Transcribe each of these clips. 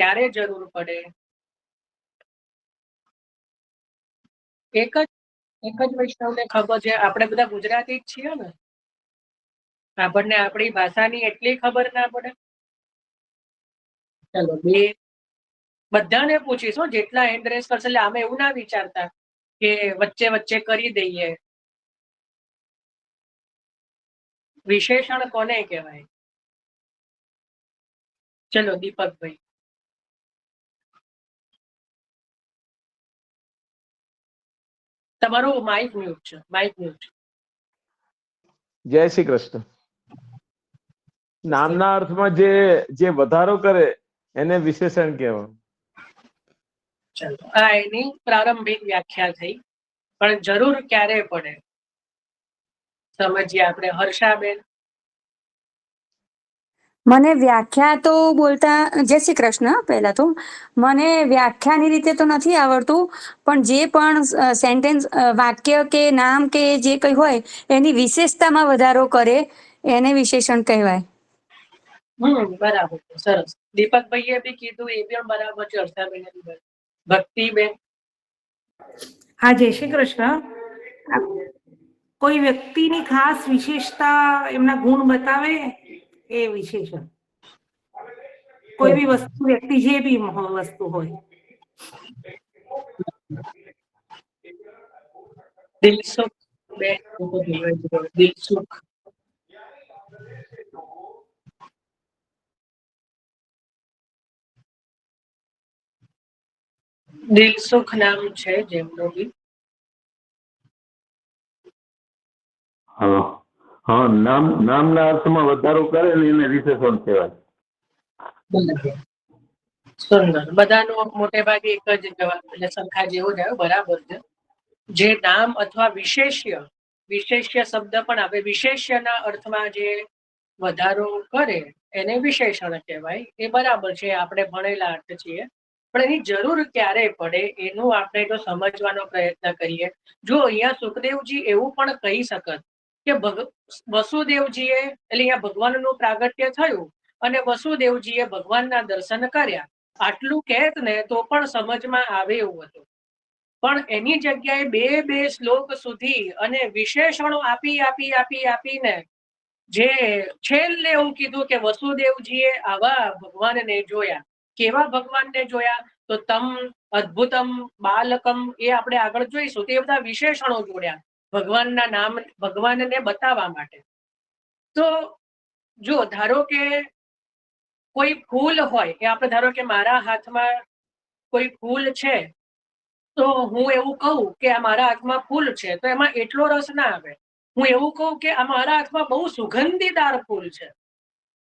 ક્યારે જરૂર પડે? એક જ વૈષ્ણવને ખબર છે. આપણે બધા ગુજરાતી જ છીએ ને, આપણને આપણી ભાષાની એટલી ખબર ના પડે? ચલો બધાને પૂછીશું, જેટલા હેન્ડ રેસ કરશે. એટલે આમે એવું ના વિચારતા કે વચ્ચે વચ્ચે કરી દઈએ. વિશેષણ કોને કહેવાય? ચલો દીપકભાઈ. તમારું માઇક મ્યુટ છે. Mic mute. જય શ્રી કૃષ્ણ. નામના અર્થમાં જે વધારો કરે એને વિશેષણ કહેવાય. ચલો આ એની પ્રારંભિક વ્યાખ્યા થઈ, પણ જરૂર ક્યારે પડે સમજીએ આપણે. હર્ષાબેન. મને વ્યાખ્યા તો બોલતા, જય શ્રી કૃષ્ણ. પહેલા તો મને વ્યાખ્યાની રીતે તો નથી આવડતું, પણ જે પણ સેન્ટેન્સ, વાક્ય કે નામ કે જે કંઈ હોય એની વિશેષતામાં વધારો કરે એને વિશેષણ કહેવાય. બરાબર, સરસ. દીપકભાઈએ બી કીધું, એ પણ બરાબર છે. હર્ષાબેન. ભક્તિબેન. હા, જય શ્રી કૃષ્ણ. કોઈ વ્યક્તિની ખાસ વિશેષતા, એમના ગુણ બતાવે એ વિશેષણ. કોઈ બી વસ્તુ, વ્યક્તિ, જે બી વસ્તુ હોય. દિલસુખ બેન. દિલસુખ. દિલસુખ નામ છે જેમનું બી. હા, નામના અર્થમાં વધારો કરે ને એને વિશેષણ કહેવાય. સુંદર. બધાનો મોટે ભાગે એક જ જવાબ, એટલે સંખ્યા જેવો જ આવ્યો. બરાબર છે. જે નામ અથવા વિશેષ્ય શબ્દ પણ આવે, વિશેષ્યના અર્થમાં જે વધારો કરે એને વિશેષણ કહેવાય. એ બરાબર છે, આપણે ભણેલા અર્થ છીએ. પણ એની જરૂર ક્યારે પડે એનું આપણે જો સમજવાનો પ્રયત્ન કરીએ. જો અહીંયા સુખદેવજી એવું પણ કહી શકત કે વસુદેવજીએ, એટલે અહીંયા ભગવાનનું પ્રાગટ્ય થયું અને વસુદેવજીએ ભગવાનના દર્શન કર્યા, આટલું કહેત ને તો પણ સમજમાં આવે એવું હતું. પણ એની જગ્યાએ બે શ્લોક સુધી અને વિશેષણો આપીને જે છેલ્લે એવું કીધું કે વસુદેવજીએ આવા ભગવાનને જોયા. કેવા ભગવાનને જોયા? તો તમ અદ્ભુતમ બાલકમ, એ આપણે આગળ જોઈશું. તે બધા વિશેષણો જોડ્યા ભગવાનના નામ, ભગવાનને બતાવવા માટે. તો જો ધારો કે કોઈ ફૂલ હોય, કે આપણે ધારો કે મારા હાથમાં કોઈ ફૂલ છે, તો હું એવું કહું કે આ મારા હાથમાં ફૂલ છે, તો એમાં એટલો રસ ના આવે. હું એવું કહું કે આ મારા હાથમાં બહુ સુગંધીદાર ફૂલ છે,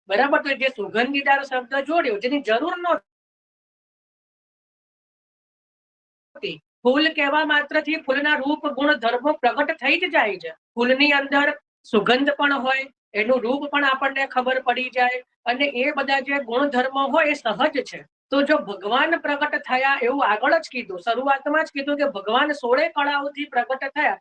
બરાબર. તો જે સુગંધીદાર શબ્દ જોડ્યો, જેની જરૂર નહોતી, ફૂલ કહેવા માત્રથી ફૂલના રૂપ ગુણ ધર્મો પ્રગટ થઈ જ જાય છે. ફૂલની અંદર સુગંધ પણ હોય, એનું રૂપ પણ આપણને ખબર પડી જાય, અને એ બધા જે ગુણધર્મો હોય એ સહજ છે. તો જો ભગવાન પ્રગટ થયા એવું આગળ જ કીધું, શરૂઆતમાં જ કીધું કે ભગવાન 16 કળાઓથી પ્રગટ થયા.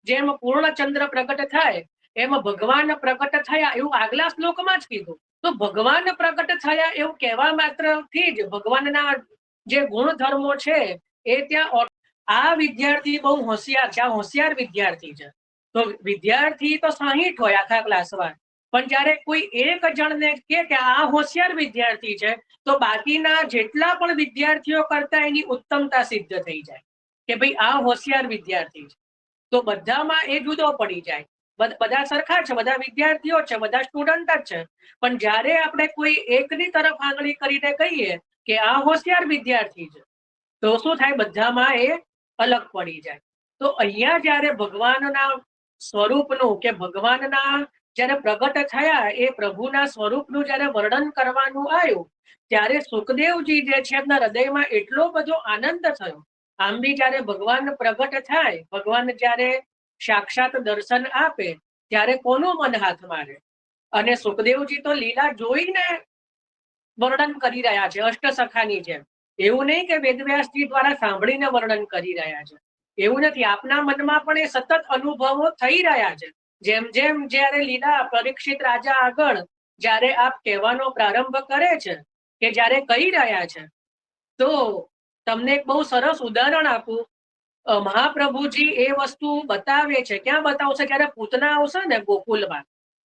જેમ પૂર્ણચંદ્ર પ્રગટ થાય એમ ભગવાન પ્રગટ થયા એવું આગલા શ્લોકમાં જ કીધું. તો ભગવાન પ્રગટ થયા એવું કહેવા માત્રથી જ ભગવાનના જે ગુણધર્મો છે એ ત્યાં. આ વિદ્યાર્થી બહુ હોશિયાર છે, આ હોશિયાર વિદ્યાર્થી છે. તો વિદ્યાર્થી તો 60 હોય આખા ક્લાસમાં, પણ જ્યારે કોઈ એક જણને કે આ હોશિયાર વિદ્યાર્થી છે, તો બાકીના જેટલા પણ વિદ્યાર્થીઓ કરતા એની ઉત્તમતા સિદ્ધ થઈ જાય કે ભાઈ આ હોશિયાર વિદ્યાર્થી છે. તો બધામાં એ જુદો પડી જાય. બધા સરખા છે, બધા વિદ્યાર્થીઓ છે, બધા સ્ટુડન્ટ જ છે, પણ જ્યારે આપણે કોઈ એકની તરફ આંગળી કરીને કહીએ કે આ હોશિયાર વિદ્યાર્થી છે, તો શું થાય? બધામાં એ અલગ પડી જાય. તો અહીંયા જ્યારે ભગવાનના સ્વરૂપનું કે ભગવાનના જ્યારે પ્રગટ થયા એ પ્રભુના સ્વરૂપનું જ્યારે વર્ણન કરવાનું આવ્યું, ત્યારે સુખદેવજી જે છે એમના હૃદયમાં એટલો બધો આનંદ થયો. આમ બી જ્યારે ભગવાન પ્રગટ થાય, ભગવાન જ્યારે સાક્ષાત દર્શન આપે, ત્યારે કોનું મન હાથમાં રહે? અને સુખદેવજી તો લીલા જોઈને વર્ણન કરી રહ્યા છે, અષ્ટસખાની જેમ. એવું નહીં કે વેદવ્યાસજી દ્વારા સાંભળીને વર્ણન કરી રહ્યા છે, એવું નથી. આપના મનમાં પણ એ સતત અનુભવો થઈ રહ્યા છે. જેમ જેમ જ્યારે લીલા પરીક્ષિત રાજા આગળ જ્યારે આપ કહેવાનો પ્રારંભ કરે છે કે જ્યારે કહી રહ્યા છે. તો તમને એક બહુ સરસ ઉદાહરણ આપું. મહાપ્રભુજી એ વસ્તુ બતાવે છે. ક્યાં બતાવશે? જ્યારે પૂતના આવશે ને ગોકુલમાં.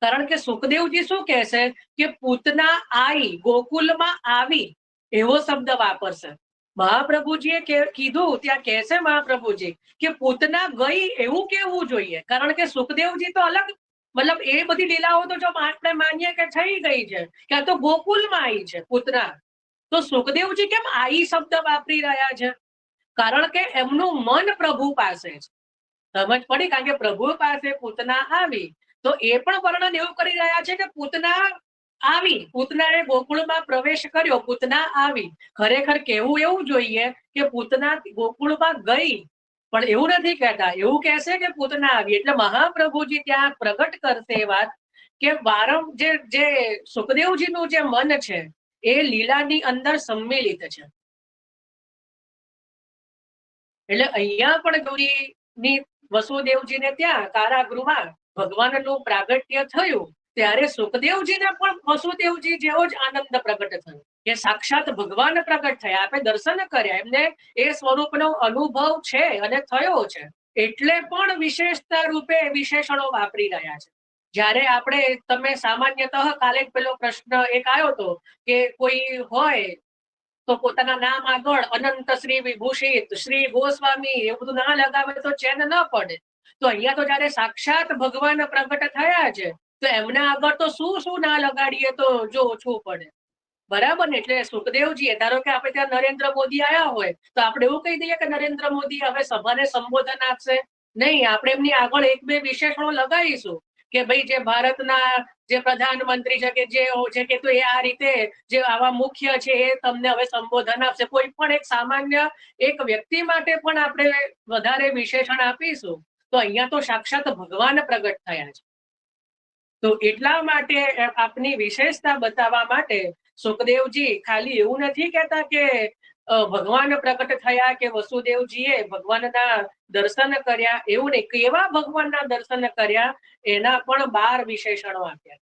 કારણ કે સુખદેવજી શું કહેશે કે પૂતના આઈ, ગોકુલમાં આવી, એવો શબ્દ વાપરશે. મહાપ્રભુજીએ કીધું ત્યાં કહેશે મહાપ્રભુજી કે પૂતના ગઈ એવું કેવું જોઈએ. કારણ કે સુખદેવજી તો અલગ, મતલબ એ બધી લીલાઓ તો જો આપણે માનીએ કે થઈ ગઈ છે, કે આ તો ગોકુલમાં આવી છે પૂતના, તો સુખદેવજી કેમ આઈ શબ્દ વાપરી રહ્યા છે? કારણ કે એમનું મન પ્રભુ પાસે છે. સમજ પડી? કારણ કે પ્રભુ પાસે પૂતના આવી, તો એ પણ વર્ણન એવું કરી રહ્યા છે કે પૂતના આવી, પૂતનાએ ગોકુળમાં પ્રવેશ કર્યો, પૂતના આવી. ખરેખર કેવું એવું જોઈએ કે પૂતના ગોકુળમાં ગઈ, પણ એવું નથી કહેતા. એવું કહેશે કે પૂતના આવી. એટલે મહાપ્રભુજી ત્યાં પ્રગટ કરશે એ વાત કે જે સુખદેવજીનું જે મન છે એ લીલાની અંદર સંમિલિત છે. એટલે અહીંયા પણ ગૌરીની વસુદેવજીને ત્યાં કારાગૃહમાં ભગવાનનું પ્રાગટ્ય થયું, ત્યારે સુખદેવજીને પણ વસુદેવજી જેવો જ આનંદ પ્રગટ થયો કે સાક્ષાત ભગવાન પ્રગટ થયા, આપણે દર્શન કર્યા, એમને એ સ્વરૂપનો અનુભવ છે અને થયો છે. એટલે પણ વિશેષતા રૂપે વિશેષણો વાપરી રહ્યા છે. જ્યારે આપણે, તમે સામાન્યતઃ કાલે જ પેલો પ્રશ્ન એક આવ્યો હતો કે કોઈ હોય તો પોતાના નામ આગળ અનંત શ્રી વિભૂષિત, શ્રી ગોસ્વામી એવું બધું ના લગાવે તો ચેન ન પડે. તો અહીંયા તો જયારે સાક્ષાત ભગવાન પ્રગટ થયા છે તો એમના આગળ તો શું ના લગાડીએ તો જો ઓછું પડે. બરાબર ને? એટલે સુખદેવજી, ધારો કે આપણે ત્યાં નરેન્દ્ર મોદી આવ્યા હોય તો આપણે એવું કહી દઈએ કે નરેન્દ્ર મોદી હવે સભાને સંબોધન આપશે? નહીં, આપણે એમની આગળ એક બે વિશેષણો લગાવીશું કે ભાઈ જે ભારતના જે પ્રધાનમંત્રી છે કે જે છે કે તો એ આ રીતે જે આવા મુખ્ય છે એ તમને હવે સંબોધન આપશે. કોઈ પણ એક સામાન્ય એક વ્યક્તિ માટે પણ આપણે વધારે વિશેષણ આપીશું. તો અહીંયા તો સાક્ષાત ભગવાન પ્રગટ થયા છે. તો એટલા માટે આપની વિશેષતા બતાવવા માટે સુખદેવજી ખાલી એવું નથી કહેતા કે ભગવાન પ્રગટ થયા કે વસુદેવજીએ ભગવાનના દર્શન કર્યા, એવું નહીં. કેવા ભગવાનના દર્શન કર્યા એના પણ 12 વિશેષણો આપ્યા.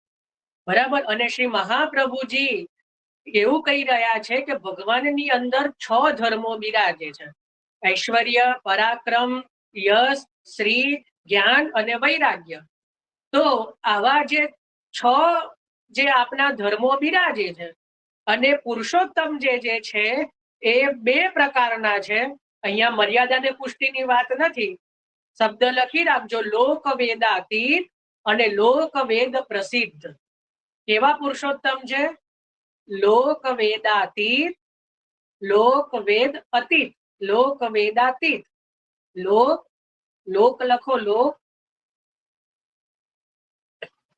બરાબર? અને શ્રી મહાપ્રભુજી એવું કહી રહ્યા છે કે ભગવાનની અંદર 6 ધર્મો બિરાજે છે: ઐશ્વર્ય, પરાક્રમ, યશ, શ્રી, જ્ઞાન અને વૈરાગ્ય. તો આવા જે 6 જે આપના ધર્મો બિરાજે છે, અને પુરુષોત્તમ જે છે એ 2 પ્રકારના છે. અહીંયા મર્યાદાને પુષ્ટિની વાત નથી, શબ્દ લખી રાખજો: લોક વેદાતીત અને લોક વેદ પ્રસિદ્ધ. કેવા પુરુષોત્તમ છે? લોક વેદાતીત, લોક વેદ અતીત. લોક વેદાતીત, લોક લખો,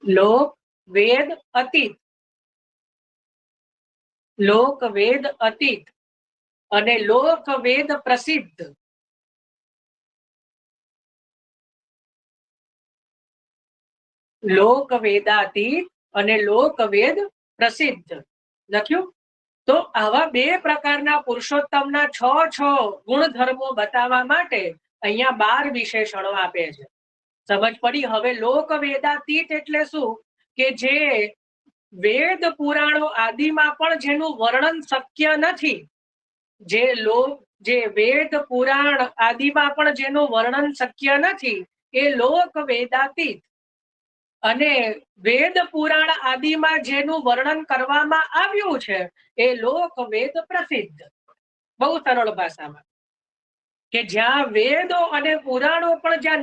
લોક વેદ અતીત, લોક વેદ અતીત અને લોક વેદ પ્રસિદ્ધ. લોક વેદાતીત અને લોક વેદ પ્રસિદ્ધ લખ્યું. તો આવા 2 પ્રકારના પુરુષોત્તમના 6 ગુણધર્મો બતાવવા માટે અહીંયા 12 વિશેષણો આપે છે. સમજ પડી? હવે લોક વેદાતીત એટલે શું? કે જે વેદ પુરાણો આદિમાં પણ જેનું વર્ણન શક્ય નથી, જે વેદ પુરાણ આદિમાં પણ જેનું વર્ણન શક્ય નથી, એ લોક વેદાતીત. અને વેદ પુરાણ આદિમાં જેનું વર્ણન કરવામાં આવ્યું છે એ લોક વેદ પ્રસિદ્ધ. બહુ સરળ ભાષામાં, કે જ્યાં વેદો અને પુરાણો પણ જ્યાં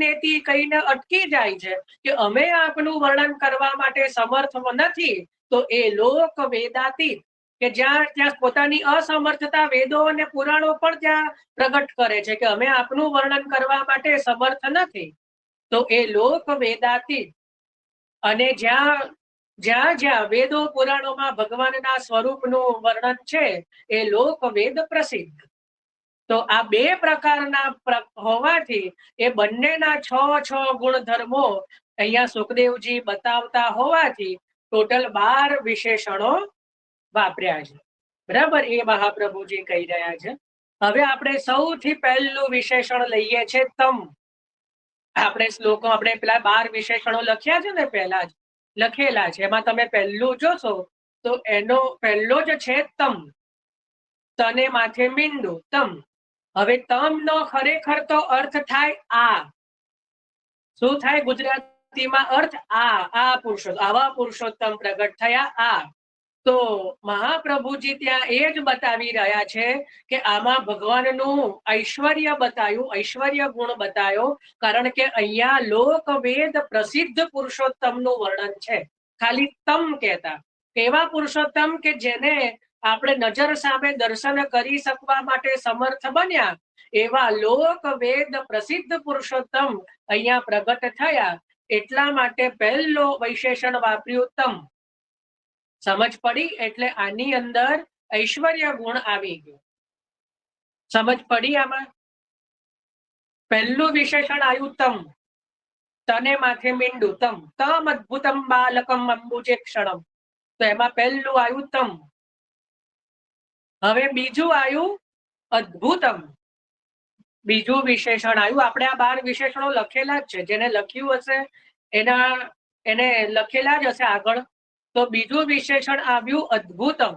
નેતિ કહીને અટકી જાય છે કે અમે આપનું વર્ણન કરવા માટે સમર્થ નથી, તો એ લોક વેદાતીત, કે જ્યાં પોતાની અસમર્થતા વેદો અને પુરાણો પણ ત્યાં પ્રગટ કરે છે કે અમે આપનું વર્ણન કરવા માટે સમર્થ નથી, તો એ લોક વેદાતીત. અને જ્યાં વેદો પુરાણોમાં ભગવાનના સ્વરૂપનું વર્ણન છે એ લોક વેદ પ્રસિદ્ધ. તો આ 2 પ્રકારના હોવાથી એ બંનેના 6 ગુણધર્મો અહીંયા સુખદેવજી બતાવતા હોવાથી ટોટલ 12 વિશેષણો વાપર્યા છે. બરાબર? એ મહાપ્રભુજી કહી રહ્યા છે. હવે આપણે સૌથી પહેલું વિશેષણ લઈએ છે તમ. આપણે શ્લોકો, આપણે પેલા 12 વિશેષણો લખ્યા છે ને, પહેલા જ લખેલા છે, એમાં તમે પહેલું જોશો તો એનો પહેલો જ છે તમ, તને માથે મીંડું, તમ. હવે તમ નો ખરેખર તો અર્થ થાય આ. શું થાય ગુજરાતીમાં અર્થ? આ પુરુષોત્તમ, આવા પુરુષોત્તમ પ્રગટ થયા આ. તો મહાપ્રભુજી ત્યાં એ જ બતાવી રહ્યા છે કે આમાં ભગવાનનું ઐશ્વર્ય બતાવ્યું, ઐશ્વર્ય ગુણ બતાવ્યો, કારણ કે અહીંયા લોક વેદ પ્રસિદ્ધ પુરુષોત્તમનું વર્ણન છે. ખાલી તમ કહેતા, કેવા પુરુષોત્તમ કે જેને આપણે નજર સામે દર્શન કરી શકવા માટે સમર્થ બન્યા, એવા લોક વેદ પ્રસિદ્ધ પુરુષોત્તમ અહીંયા પ્રગટ થયા. એટલા માટે પહેલો વૈશેષણ વાપર્યું તમ. સમજ પડી? એટલે આની અંદર ઐશ્વર્ય ગુણ આવી ગયો. સમજ પડી? આમાં પહેલું વિશેષણ આવ્યું તમ, તને માથે મીંડું, તમ. તમ અદ્ભુતમ બાલકમ અંબુજે ક્ષણમ. તો એમાં પહેલું આવ્યું તમ. હવે બીજું આવ્યું અદ્ભુતમ. બીજું વિશેષણ આવ્યું. આપણે આ 12 વિશેષણો લખેલા જ છે, જેને લખ્યું હશે એને લખેલા જ હશે આગળ. તો બીજું વિશેષણ આવ્યું અદ્ભુતમ.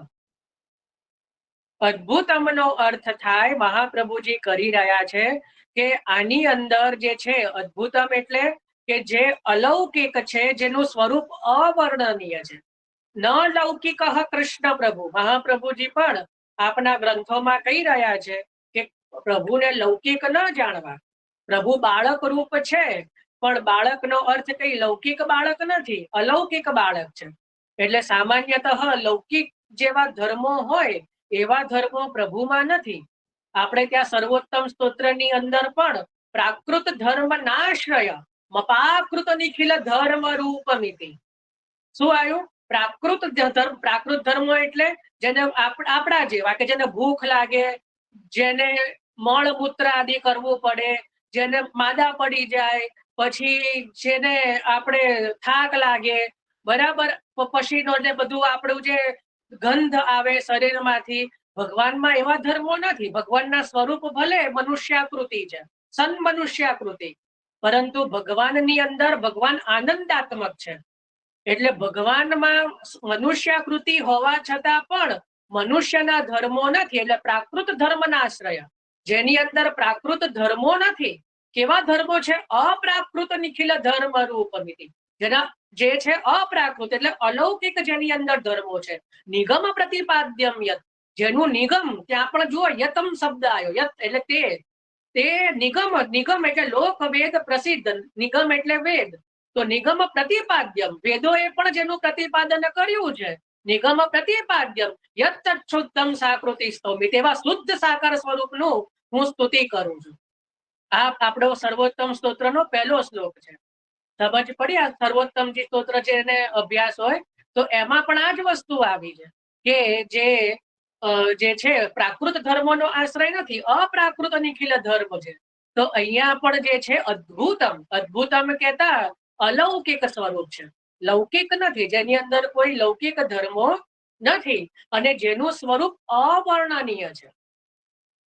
અદ્ભુતમ નો અર્થ થાય, મહાપ્રભુજી કરી રહ્યા છે કે આની અંદર જે છે અદ્ભુતમ એટલે કે જે અલૌકિક છે, જેનું સ્વરૂપ અવર્ણનીય છે. ન લૌકિક કૃષ્ણ પ્રભુ. મહાપ્રભુજી પણ આપના ગ્રંથોમાં કહી રહ્યા છે કે પ્રભુને લૌકિક ન જાણવા. પ્રભુ બાળક રૂપ છે, પણ બાળકનો અર્થ કઈ લૌકિક બાળક નથી, અલૌકિક બાળક છે. એટલે સામાન્યતઃ લૌકિક જેવા ધર્મો હોય એવા ધર્મો પ્રભુમાં નથી. આપણે ત્યાં સર્વોત્તમ સ્તોત્રની અંદર પણ પ્રાકૃત ધર્મ નાશ્રય મપાકૃત નિખિલ ધર્મ રૂપમિતિ. શું આવ્યું? પ્રાકૃત ધર્મ. પ્રાકૃત ધર્મો એટલે જેને આપણા જેવા કે જેને ભૂખ લાગે, જેને મળમૂત્ર આદિ કરવું પડે, જેને માદા પડી જાય, પછી જેને આપણે થાક લાગે, બરાબર, પછીનો ને બધું આપણું જે ગંધ આવે શરીરમાંથી, ભગવાનમાં એવા ધર્મો નથી. ભગવાનના સ્વરૂપ ભલે મનુષ્યાકૃતિ છે, સન મનુષ્યાકૃતિ, પરંતુ ભગવાનની અંદર ભગવાન આનંદાત્મક છે. એટલે ભગવાનમાં મનુષ્યાકૃતિ હોવા છતાં પણ મનુષ્યના ધર્મો નથી. એટલે પ્રાકૃત ધર્મના આશ્રય, જેની અંદર પ્રાકૃત ધર્મો નથી. કેવા ધર્મો છે? અપ્રાકૃત નિખિલ ધર્મ રૂપમિતિ. જેના જે છે અપ્રાકૃત એટલે અલૌકિક, જેની અંદર ધર્મો છે. નિગમ પ્રતિપાદ્યમ યત, જેનું નિગમ, ત્યાં પણ જુઓ યતમ શબ્દ આવ્યો. યત એટલે તે નિગમ. નિગમ એટલે લોક વેદ પ્રસિદ્ધ, નિગમ એટલે વેદ. તો નિગમ પ્રતિપાદ્યમ, વેદોએ પણ જેનું પ્રતિપાદન કર્યું છે, નિગમ પ્રતિપાદ્યમ યત શુદ્ધમ સાકૃતિ સ્તોમિ, તેવા શુદ્ધ સાકાર સ્વરૂપનું હું સ્તુતિ કરું છું. આ આપણો સર્વોત્તમ સ્તોત્રનો પહેલો શ્લોક છે. સમજ પડી? આ સર્વોત્તમજી સ્તોત્ર જેને અભ્યાસ હોય તો એમાં પણ આ જ વસ્તુ આવી છે કે જે છે પ્રાકૃત ધર્મોનો આશ્રય નથી, અપ્રાકૃત નિખિલ ધર્મ છે. તો અહીંયા પણ જે છે અદ્ભુતમ, અદ્ભુતમ કહેતા અલૌકિક સ્વરૂપ છે, લૌકિક નથી, જેની અંદર કોઈ લૌકિક ધર્મો નથી અને જેનું સ્વરૂપ અવર્ણનીય છે.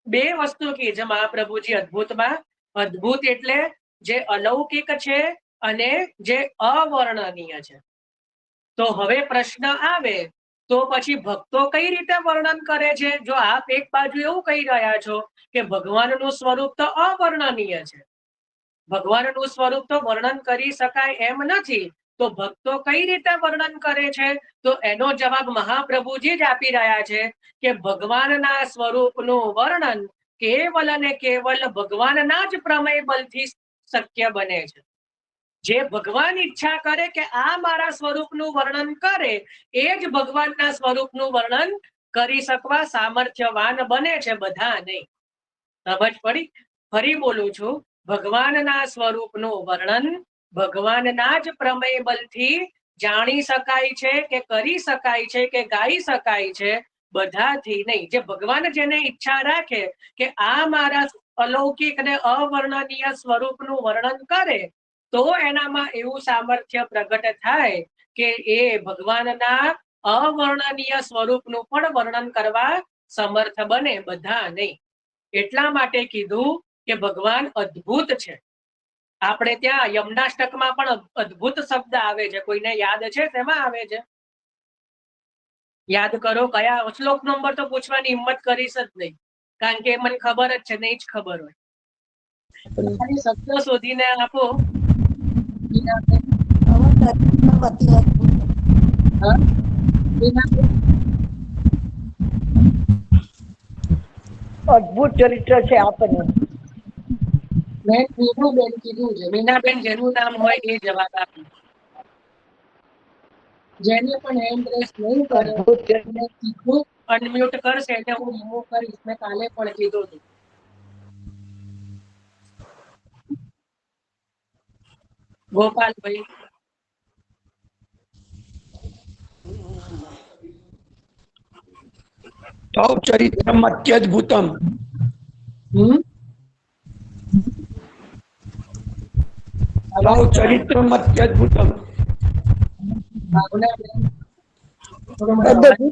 બે વસ્તુ કી છે મહાપ્રભુજી અદ્ભુતમાં. અદ્ભુત એટલે જે અલૌકિક છે અને જે અવર્ણનીય છે. તો હવે પ્રશ્ન આવે, તો પછી ભક્તો કઈ રીતે વર્ણન કરે છે? જો આપ એક બાજુ એવું કહી રહ્યા છો કે ભગવાનનું સ્વરૂપ તો અવર્ણનીય છે, ભગવાનનું સ્વરૂપ તો વર્ણન કરી શકાય એમ નથી, તો ભક્તો કઈ રીતે વર્ણન કરે છે? તો એનો જવાબ મહાપ્રભુજી જ આપી રહ્યા છે કે ભગવાનના સ્વરૂપનું વર્ણન કેવલ અને કેવલ ભગવાનના જ પ્રમેય બલથી શક્ય બને છે. જે ભગવાન ઈચ્છા કરે કે આ મારા સ્વરૂપનું વર્ણન કરે, એ જ ભગવાનના સ્વરૂપનું વર્ણન કરી શકવા સામર્થ્યવાન બને છે, બધા નહીં. સમજ પડી? ફરી બોલું છું, ભગવાનના સ્વરૂપનું વર્ણન ભગવાનના જ પ્રમેય બલથી જાણી શકાય છે કે કરી શકાય છે કે ગાઈ શકાય છે, બધાથી નહીં. જે ભગવાન જેને ઈચ્છા રાખે કે આ મારા અલૌકિક અને અવર્ણનીય સ્વરૂપનું વર્ણન કરે, તો એનામાં એવું સામર્થ્ય પ્રગટ થાય કે એ ભગવાનના અવર્ણનીય સ્વરૂપનું પણ વર્ણન કરવા સમર્થ બને, બધા નહીં. એટલા માટે કીધું કે ભગવાન અદ્ભુત છે. આપણે ત્યાં યમનાષ્ટકમાં પણ અદ્ભુત શબ્દ આવે છે, કોઈને યાદ છે? શેમાં આવે છે? યાદ કરો. કયા શ્લોક નંબર તો પૂછવાની હિંમત કરીશ જ નહીં, કારણ કે મને ખબર જ છે, નહીં જ ખબર હોય. ખાલી શબ્દ શોધીને આપો. હા? અદ્ભુત ચરિત્ર છે આપનું. મેં મીનુબેન કીધું છે. મીનાબેન જેનું નામ હોય એ જવાબ આપ્યું. જેને પણ હેન્ડ રેસ નહીં કરે અદ્ભુત એને કીધું અનમ્યુટ કરશે એટલે હું રિમૂવ કરીશ. મેં કાલે પણ કીધું હતું. ગોપાલભાઈ. તવ ચરિત્રમ અત્યદ્ભુતમ. તવ ચરિત્રમ અત્યદ્ભુતમ.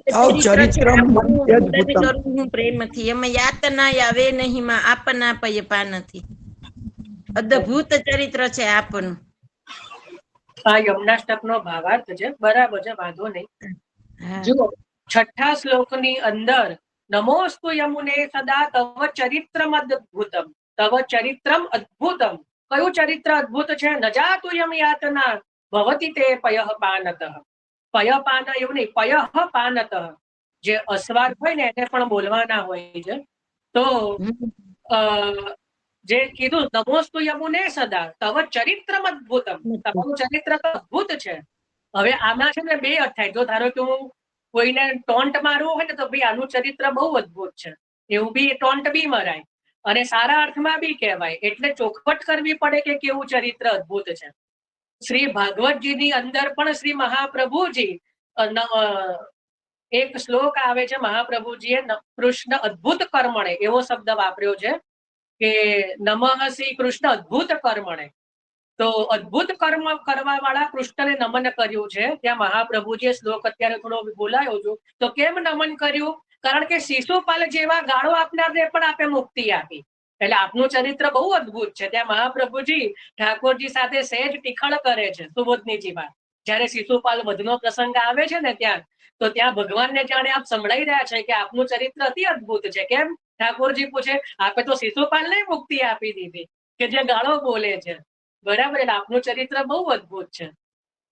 તવ ચરિત્રમ અત્યદ્ભુતમ. પ્રેમથી એમાં યાતના આવે નહીં માં આપના પયપા નથી. અદ્ભુત ચરિત્ર છે આપનું. આ યમનાષ્ટકનો ભાવાર્થ છે. બરાબર છે, વાંધો નહીં. જુઓ, 6થા શ્લોકની અંદર નમોસ્તુ યમુને સદા તવ ચરિત્રમ અદ્ભુતમ. તવ ચરિત્રમ અદ્ભુતમ. કયું ચરિત્ર અદ્ભુત છે? ન જાતુ યમ યાતના ભવતિ તે પયઃ પાનતઃ. પય પાન એવું નહીં, પયઃ પાનતઃ. જે અસ્વાર હોય ને એને પણ બોલવાના હોય છે. તો જે કીધું નમોસ્તુ યમુને સદા તવ ચરિત્રમ અદ્ભુતમ. તમારું ચરિત્ર તો અદ્ભુત છે. હવે આમાં છે ને બે અર્થ થાય. જો ધારો કે હું કોઈને ટોન્ટ મારવું હોય ને તો ભાઈ આનું ચરિત્ર બહુ અદ્ભુત છે, એવું બી ટોન્ટ બી મરાય, અને સારા અર્થમાં બી કહેવાય. એટલે ચોખવટ કરવી પડે કે કેવું ચરિત્ર અદ્ભુત છે. શ્રી ભાગવતજીની અંદર પણ શ્રી મહાપ્રભુજી એક શ્લોક આવે છે, મહાપ્રભુજીએ કૃષ્ણ અદ્ભુત કર્મણે એવો શબ્દ વાપર્યો છે કે નમઃ શ્રી કૃષ્ણ અદ્ભુત કર્મણે. તો અદ્ભુત કર્મ કરવા વાળા કૃષ્ણને નમન કર્યું છે. ત્યાં મહાપ્રભુજીએ શ્લોક અત્યારે થોડો બોલાયો છું. તો કેમ નમન કર્યું? કારણ કે શિશુપાલ જેવા ગાળો આપનારને પણ આપે મુક્તિ આપી. એટલે આપનું ચરિત્ર બહુ અદ્ભુત છે. ત્યાં મહાપ્રભુજી ઠાકોરજી સાથે સહેજ ટીખળ કરે છે સુબોધનીજીમાં. જયારે શિશુપાલ વધનો પ્રસંગ આવે છે ને તો ત્યાં ભગવાનને જાણે આપ સંભળાઈ રહ્યા છે કે આપનું ચરિત્ર અતિ અદ્ભુત છે. કેમ? ઠાકોરજી પૂછે, આપે તો શિશુપાલને મુક્તિ આપી દીધી કે જે ગાળો બોલે છે. બરાબર, એટલે આપનું ચરિત્ર બહુ અદ્ભુત છે.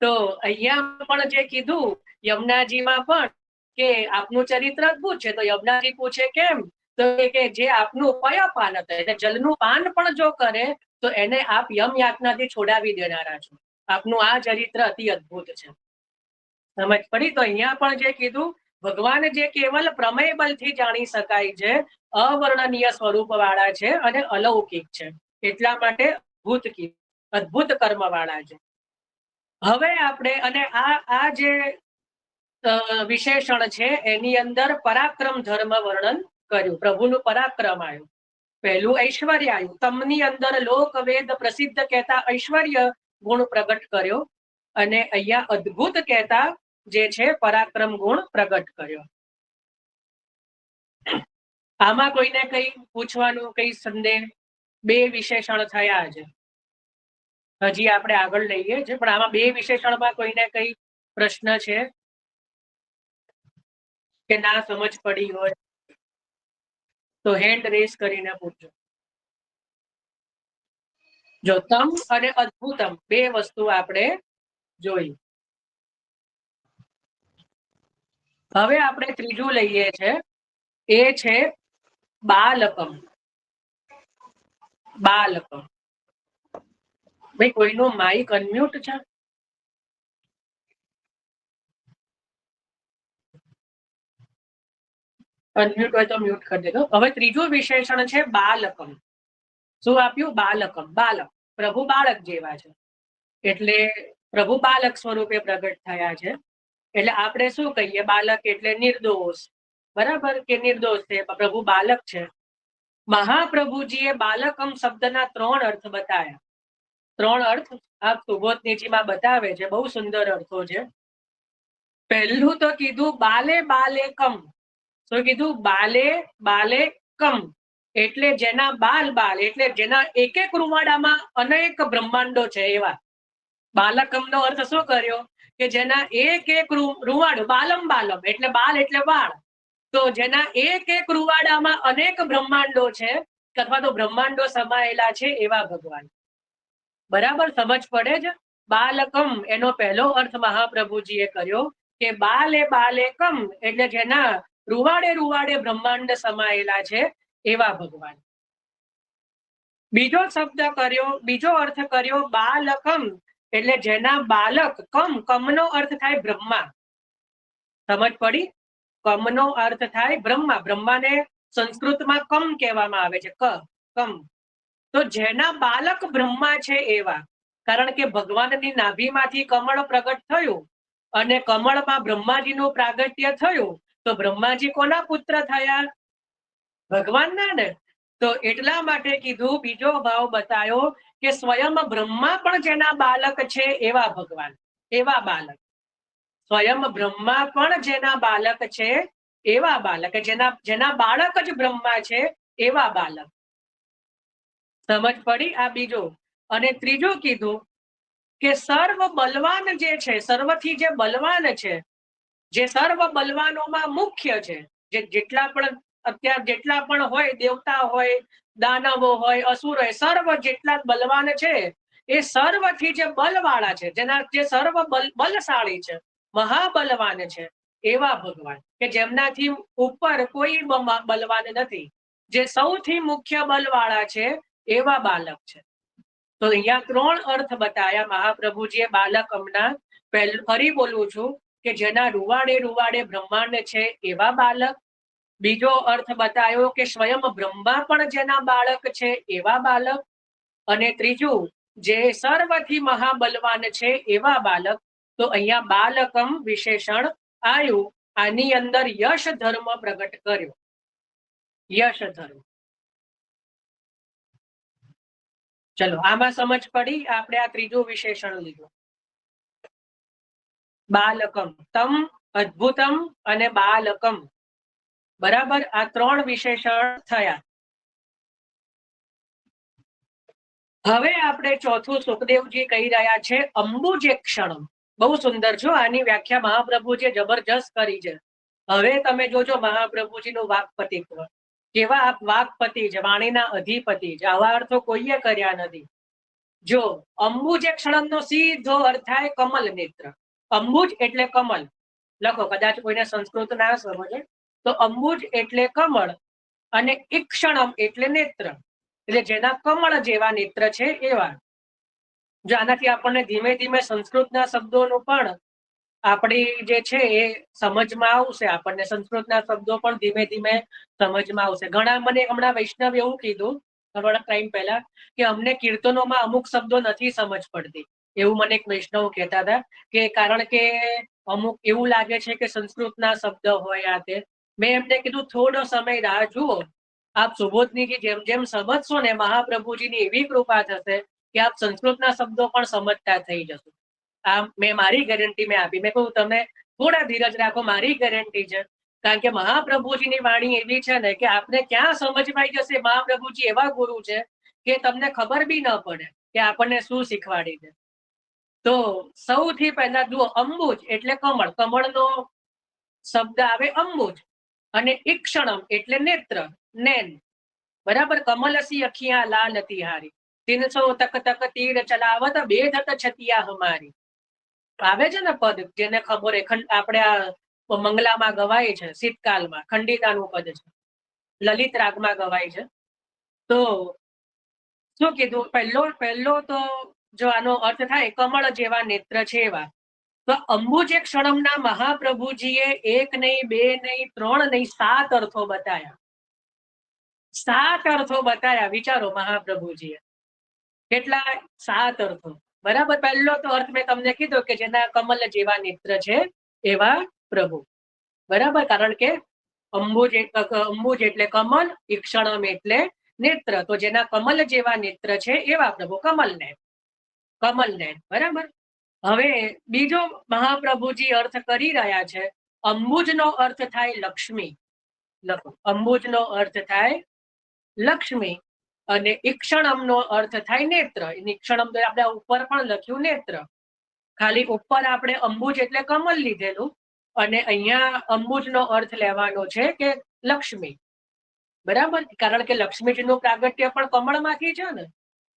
તો અહીંયા પણ જે કીધું યમુનાજીમાં પણ કે આપનું ચરિત્ર અદ્ભુત છે, તો યમુનાજી પૂછે કેમ? તો કે જે આપનું પયપાન હતા, એટલે જલનું પાન પણ જો કરે તો એને આપ યમ યાતનાથી છોડાવી દેનારા છો. આપનું આ ચરિત્ર અતિ અદ્ભુત છે. સમજ પડી? તો અહીંયા પણ જે કીધું ભગવાન જે કેવલ પ્રમેય બલથી જાણી શકાય છે, અવર્ણનીય સ્વરૂપ વાળા છે અને અલૌકિક છે, એટલા માટે અદ્ભુત કર્મ વાળા છે. હવે આપણે અને આ જે વિશેષણ છે એની અંદર પરાક્રમ ધર્મ વર્ણન કર્યું. પ્રભુનું પરાક્રમ આવ્યું. પહેલું ઐશ્વર્ય આવ્યું. તમની અંદર લોક વેદ પ્રસિદ્ધ કહેતા ઐશ્વર્ય ગુણ પ્રગટ કર્યો, અને અહીંયા અદ્ભુત કહેતા જે છે પરાક્રમ ગુણ પ્રગટ કર્યો. આમાં કોઈને કઈ પૂછવાનું, કઈ સંદેહ? બે વિશેષણ થયા છે. હજી આપણે આગળ લઈએ છીએ, પણ આમાં બે વિશેષણમાં કોઈને કઈ પ્રશ્ન છે કે ના સમજ પડી હોય તો હેન્ડ રેસ કરીને પૂછજો. જો તમ અને અદ્ભુતમ બે વસ્તુ આપણે જોઈ. હવે આપણે ત્રીજું લઈએ છે, એ છે બાલકમ. બાલકમ. ભાઈ કોઈનું માઇક અનમ્યુટ છે? અનમ્યુટ હોય તો મ્યુટ કરી દેજો. હવે ત્રીજું વિશેષણ છે બાલકમ. શું આપ્યું? બાલકમ. બાલક, પ્રભુ બાળક જેવા છે, એટલે પ્રભુ બાલક સ્વરૂપે પ્રગટ થયા છે. એટલે આપણે શું કહીએ? બાલક એટલે નિર્દોષ. બરાબર કે નિર્દોષ છે, પ્રભુ બાલક છે. મહાપ્રભુજીએ બાલકમ શબ્દના 3 અર્થ બતાવ્યા. 3 અર્થ આ સુબોધનીજીમાં બતાવે છે. બહુ સુંદર અર્થો છે. પહેલું તો કીધું બાલે બાલે કમ. શું કીધું? બાલે બાલે કમ એટલે જેના બાલ બાલ એટલે જેના એક એક રૂવાડામાં અનેક બ્રહ્માંડો છે એવા. બાલકમનો અર્થ શું કર્યો? કે જેના એક રૂવાડું, બાલમ બાલમ એટલે બાલ એટલે વાળ, તો જેના એક રૂવાડામાં અનેક બ્રહ્માંડો છે અથવા તો બ્રહ્માંડો સમાયેલા છે એવા ભગવાન. બરાબર સમજ પડે જ? બાલકમ એનો પહેલો અર્થ મહાપ્રભુજીએ કર્યો કે બાલેકમ એટલે જેના રૂવાડે બ્રહ્માંડ સમાયેલા છે એવા ભગવાન. બીજો અર્થ કર્યો બાલકમ એટલે જેના બાલક, કમનો અર્થ થાય બ્રહ્મા. સમજ પડી? કમનો અર્થ થાય બ્રહ્મા. બ્રહ્માને સંસ્કૃતમાં કમ કહેવામાં આવે છે, કમ. તો જેના બાલક બ્રહ્મા છે એવા, કારણ કે ભગવાનની નાભીમાંથી કમળ પ્રગટ થયું અને કમળમાં બ્રહ્માજીનું પ્રાગટ્ય થયું, તો બ્રહ્માજી કોના પુત્ર થયા? ભગવાનના ને. તો એટલા માટે કીધું, બીજો ભાવ બતાવ્યો કે સ્વયં બ્રહ્મા પણ જેના બાલક છે એવા ભગવાન, એવા બાલક. સ્વયં બ્રહ્મા પણ જેના બાલક છે એવા બાલક, જેના બાળક જ બ્રહ્મા છે એવા બાલક. સમજ પડી? આ બીજો. અને ત્રીજું કીધું કે સર્વ બલવાન જે છે, સર્વથી જે બલવાન છે, જે સર્વ બલવાનોમાં મુખ્ય છે, જેટલા પણ હોય, દેવતા હોય, દાનવો હોય, અસુર હોય, સર્વ જેટલા બલવાન છે એ સર્વથી જે બલવાળા છે, જે સર્વ બલશાળી છે, મહાબલવાન છે એવા ભગવાન, કે જેમનાથી ઉપર કોઈ બલવાન નથી, જે સૌથી મુખ્ય બલવાળા છે એવા બાલક છે. તો અહીંયા 3 અર્થ બતાવ્યા મહાપ્રભુજીએ બાલકમના. ફરી બોલું છું કે જેના રૂવાડે બ્રહ્માંડ છે એવા બાલક. બીજો અર્થ બતાવ્યો કે સ્વયં બ્રહ્મા પણ જેના બાળક છે એવા બાલક. અને ત્રીજું, જે સર્વથી મહાબલવાન છે એવા બાલક. તો અહીંયા બાલકમ વિશેષણ આવ્યું. આની અંદર યશ ધર્મ પ્રગટ કર્યો, યશ ધર્મ. ચલો, આમાં સમજ પડી? આપણે આ ત્રીજું વિશેષણ લીધું, બાલકમ. તમ, અદ્ભુતમ અને બાલકમ. બરાબર, આ 3 વિશેષણ થયા. હવે આપણે ચોથું સુખદેવજી કહી રહ્યા છે અંબુજેક્ષણમ. બહુ સુંદર છો, આની વ્યાખ્યા મહાપ્રભુજીએ જબરજસ્ત કરી છે. હવે તમે જોજો મહાપ્રભુજીનું વાક્પતિત્વ, કેવા વાક્પતિ છે, વાણીના અધિપતિ છે. આવા અર્થો કોઈએ કર્યા નથી. જો અંબુજેક્ષણમનો સીધો અર્થ થાય કમલ નેત્ર. અંબુજ એટલે કમલ. લખો, કદાચ કોઈને સંસ્કૃત ના સમજે તો અંબુજ એટલે કમળ અને ઈક્ષણમ એટલે નેત્ર, એટલે જેના કમળ જેવા નેત્ર છે એવા. જો આનાથી આપણને ધીમે ધીમે સંસ્કૃતના શબ્દોનું પણ આપણી જે છે એ સમજમાં આવશે. આપણને સંસ્કૃતના શબ્દો પણ ધીમે ધીમે સમજમાં આવશે. ઘણા મને હમણાં વૈષ્ણવ એવું કીધું થોડા ટાઈમ પહેલા કે અમને કીર્તનોમાં અમુક શબ્દો નથી સમજ પડતી. એવું મને એક વૈષ્ણવ કહેતા હતા કે કારણ કે અમુક એવું લાગે છે કે સંસ્કૃતના શબ્દ હોય આ તે. મેં એમને કીધું થોડો સમય રાહ જુઓ, આપ સુબોધનીજી જેમ જેમ સમજશો ને મહાપ્રભુજીની એવી કૃપા થશે કે આપ સંસ્કૃતના શબ્દો પણ સમજતા થઈ જશો. આ મેં મારી ગેરંટી મેં આપી. મેં કહ્યું તમે થોડા ધીરજ રાખો, મારી ગેરંટી છે. કારણ કે મહાપ્રભુજીની વાણી એવી છે ને કે આપને ક્યાં સમજવાઈ જશે. મહાપ્રભુજી એવા ગુરુ છે કે તમને ખબર બી ન પડે કે આપણને શું શીખવાડી છે. તો સૌથી પહેલા જુઓ, અંબુજ એટલે કમળ, કમળનો શબ્દ આવે અંબુજ. અને ઈક્ષણમ એટલે નેત્ર, નેન. બરાબર, કમલસી અખિયા લાલ તિહારી, 300 તક તક તીર ચલાવત બેધત છતિયા હમારી. આવે છે ને પદ, જેને ખબર આપણે આ મંગલામાં ગવાય છે, શીતકાલમાં ખંડિતાનું પદ છે, લલિત રાગમાં ગવાય છે. તો શું કીધું? પહેલો તો જો આનો અર્થ થાય કમળ જેવા નેત્ર છે એવા. તો અંબુજેક્ષણમના મહાપ્રભુજીએ 1 નહીં, 2 નહીં, 3 નહીં, 7 અર્થો બતાવ્યા. 7 અર્થો બતાવ્યા. વિચારો મહાપ્રભુજીએ કેટલા? 7 અર્થો. બરાબર. પહેલો તો અર્થ મેં તમને કીધો કે જેના કમલ જેવા નેત્ર છે એવા પ્રભુ. બરાબર, કારણ કે અંબુજ એટલે કમલ, ઈક્ષણમ એટલે નેત્ર. તો જેના કમલ જેવા નેત્ર છે એવા પ્રભુ, કમલને. બરાબર. હવે બીજો મહાપ્રભુજી અર્થ કરી રહ્યા છે. અંબુજનો અર્થ થાય લક્ષ્મી. લખો, અંબુજનો અર્થ થાય લક્ષ્મી અને ઈક્ષણમનો અર્થ થાય નેત્ર. ઈક્ષણમ તો આપણે ઉપર પણ લખ્યું નેત્ર. ખાલી ઉપર આપણે અંબુજ એટલે કમલ લીધેલું અને અહીંયા અંબુજનો અર્થ લેવાનો છે કે લક્ષ્મી. બરાબર, કારણ કે લક્ષ્મીજીનું પ્રાગટ્ય પણ કમળમાંથી છે ને,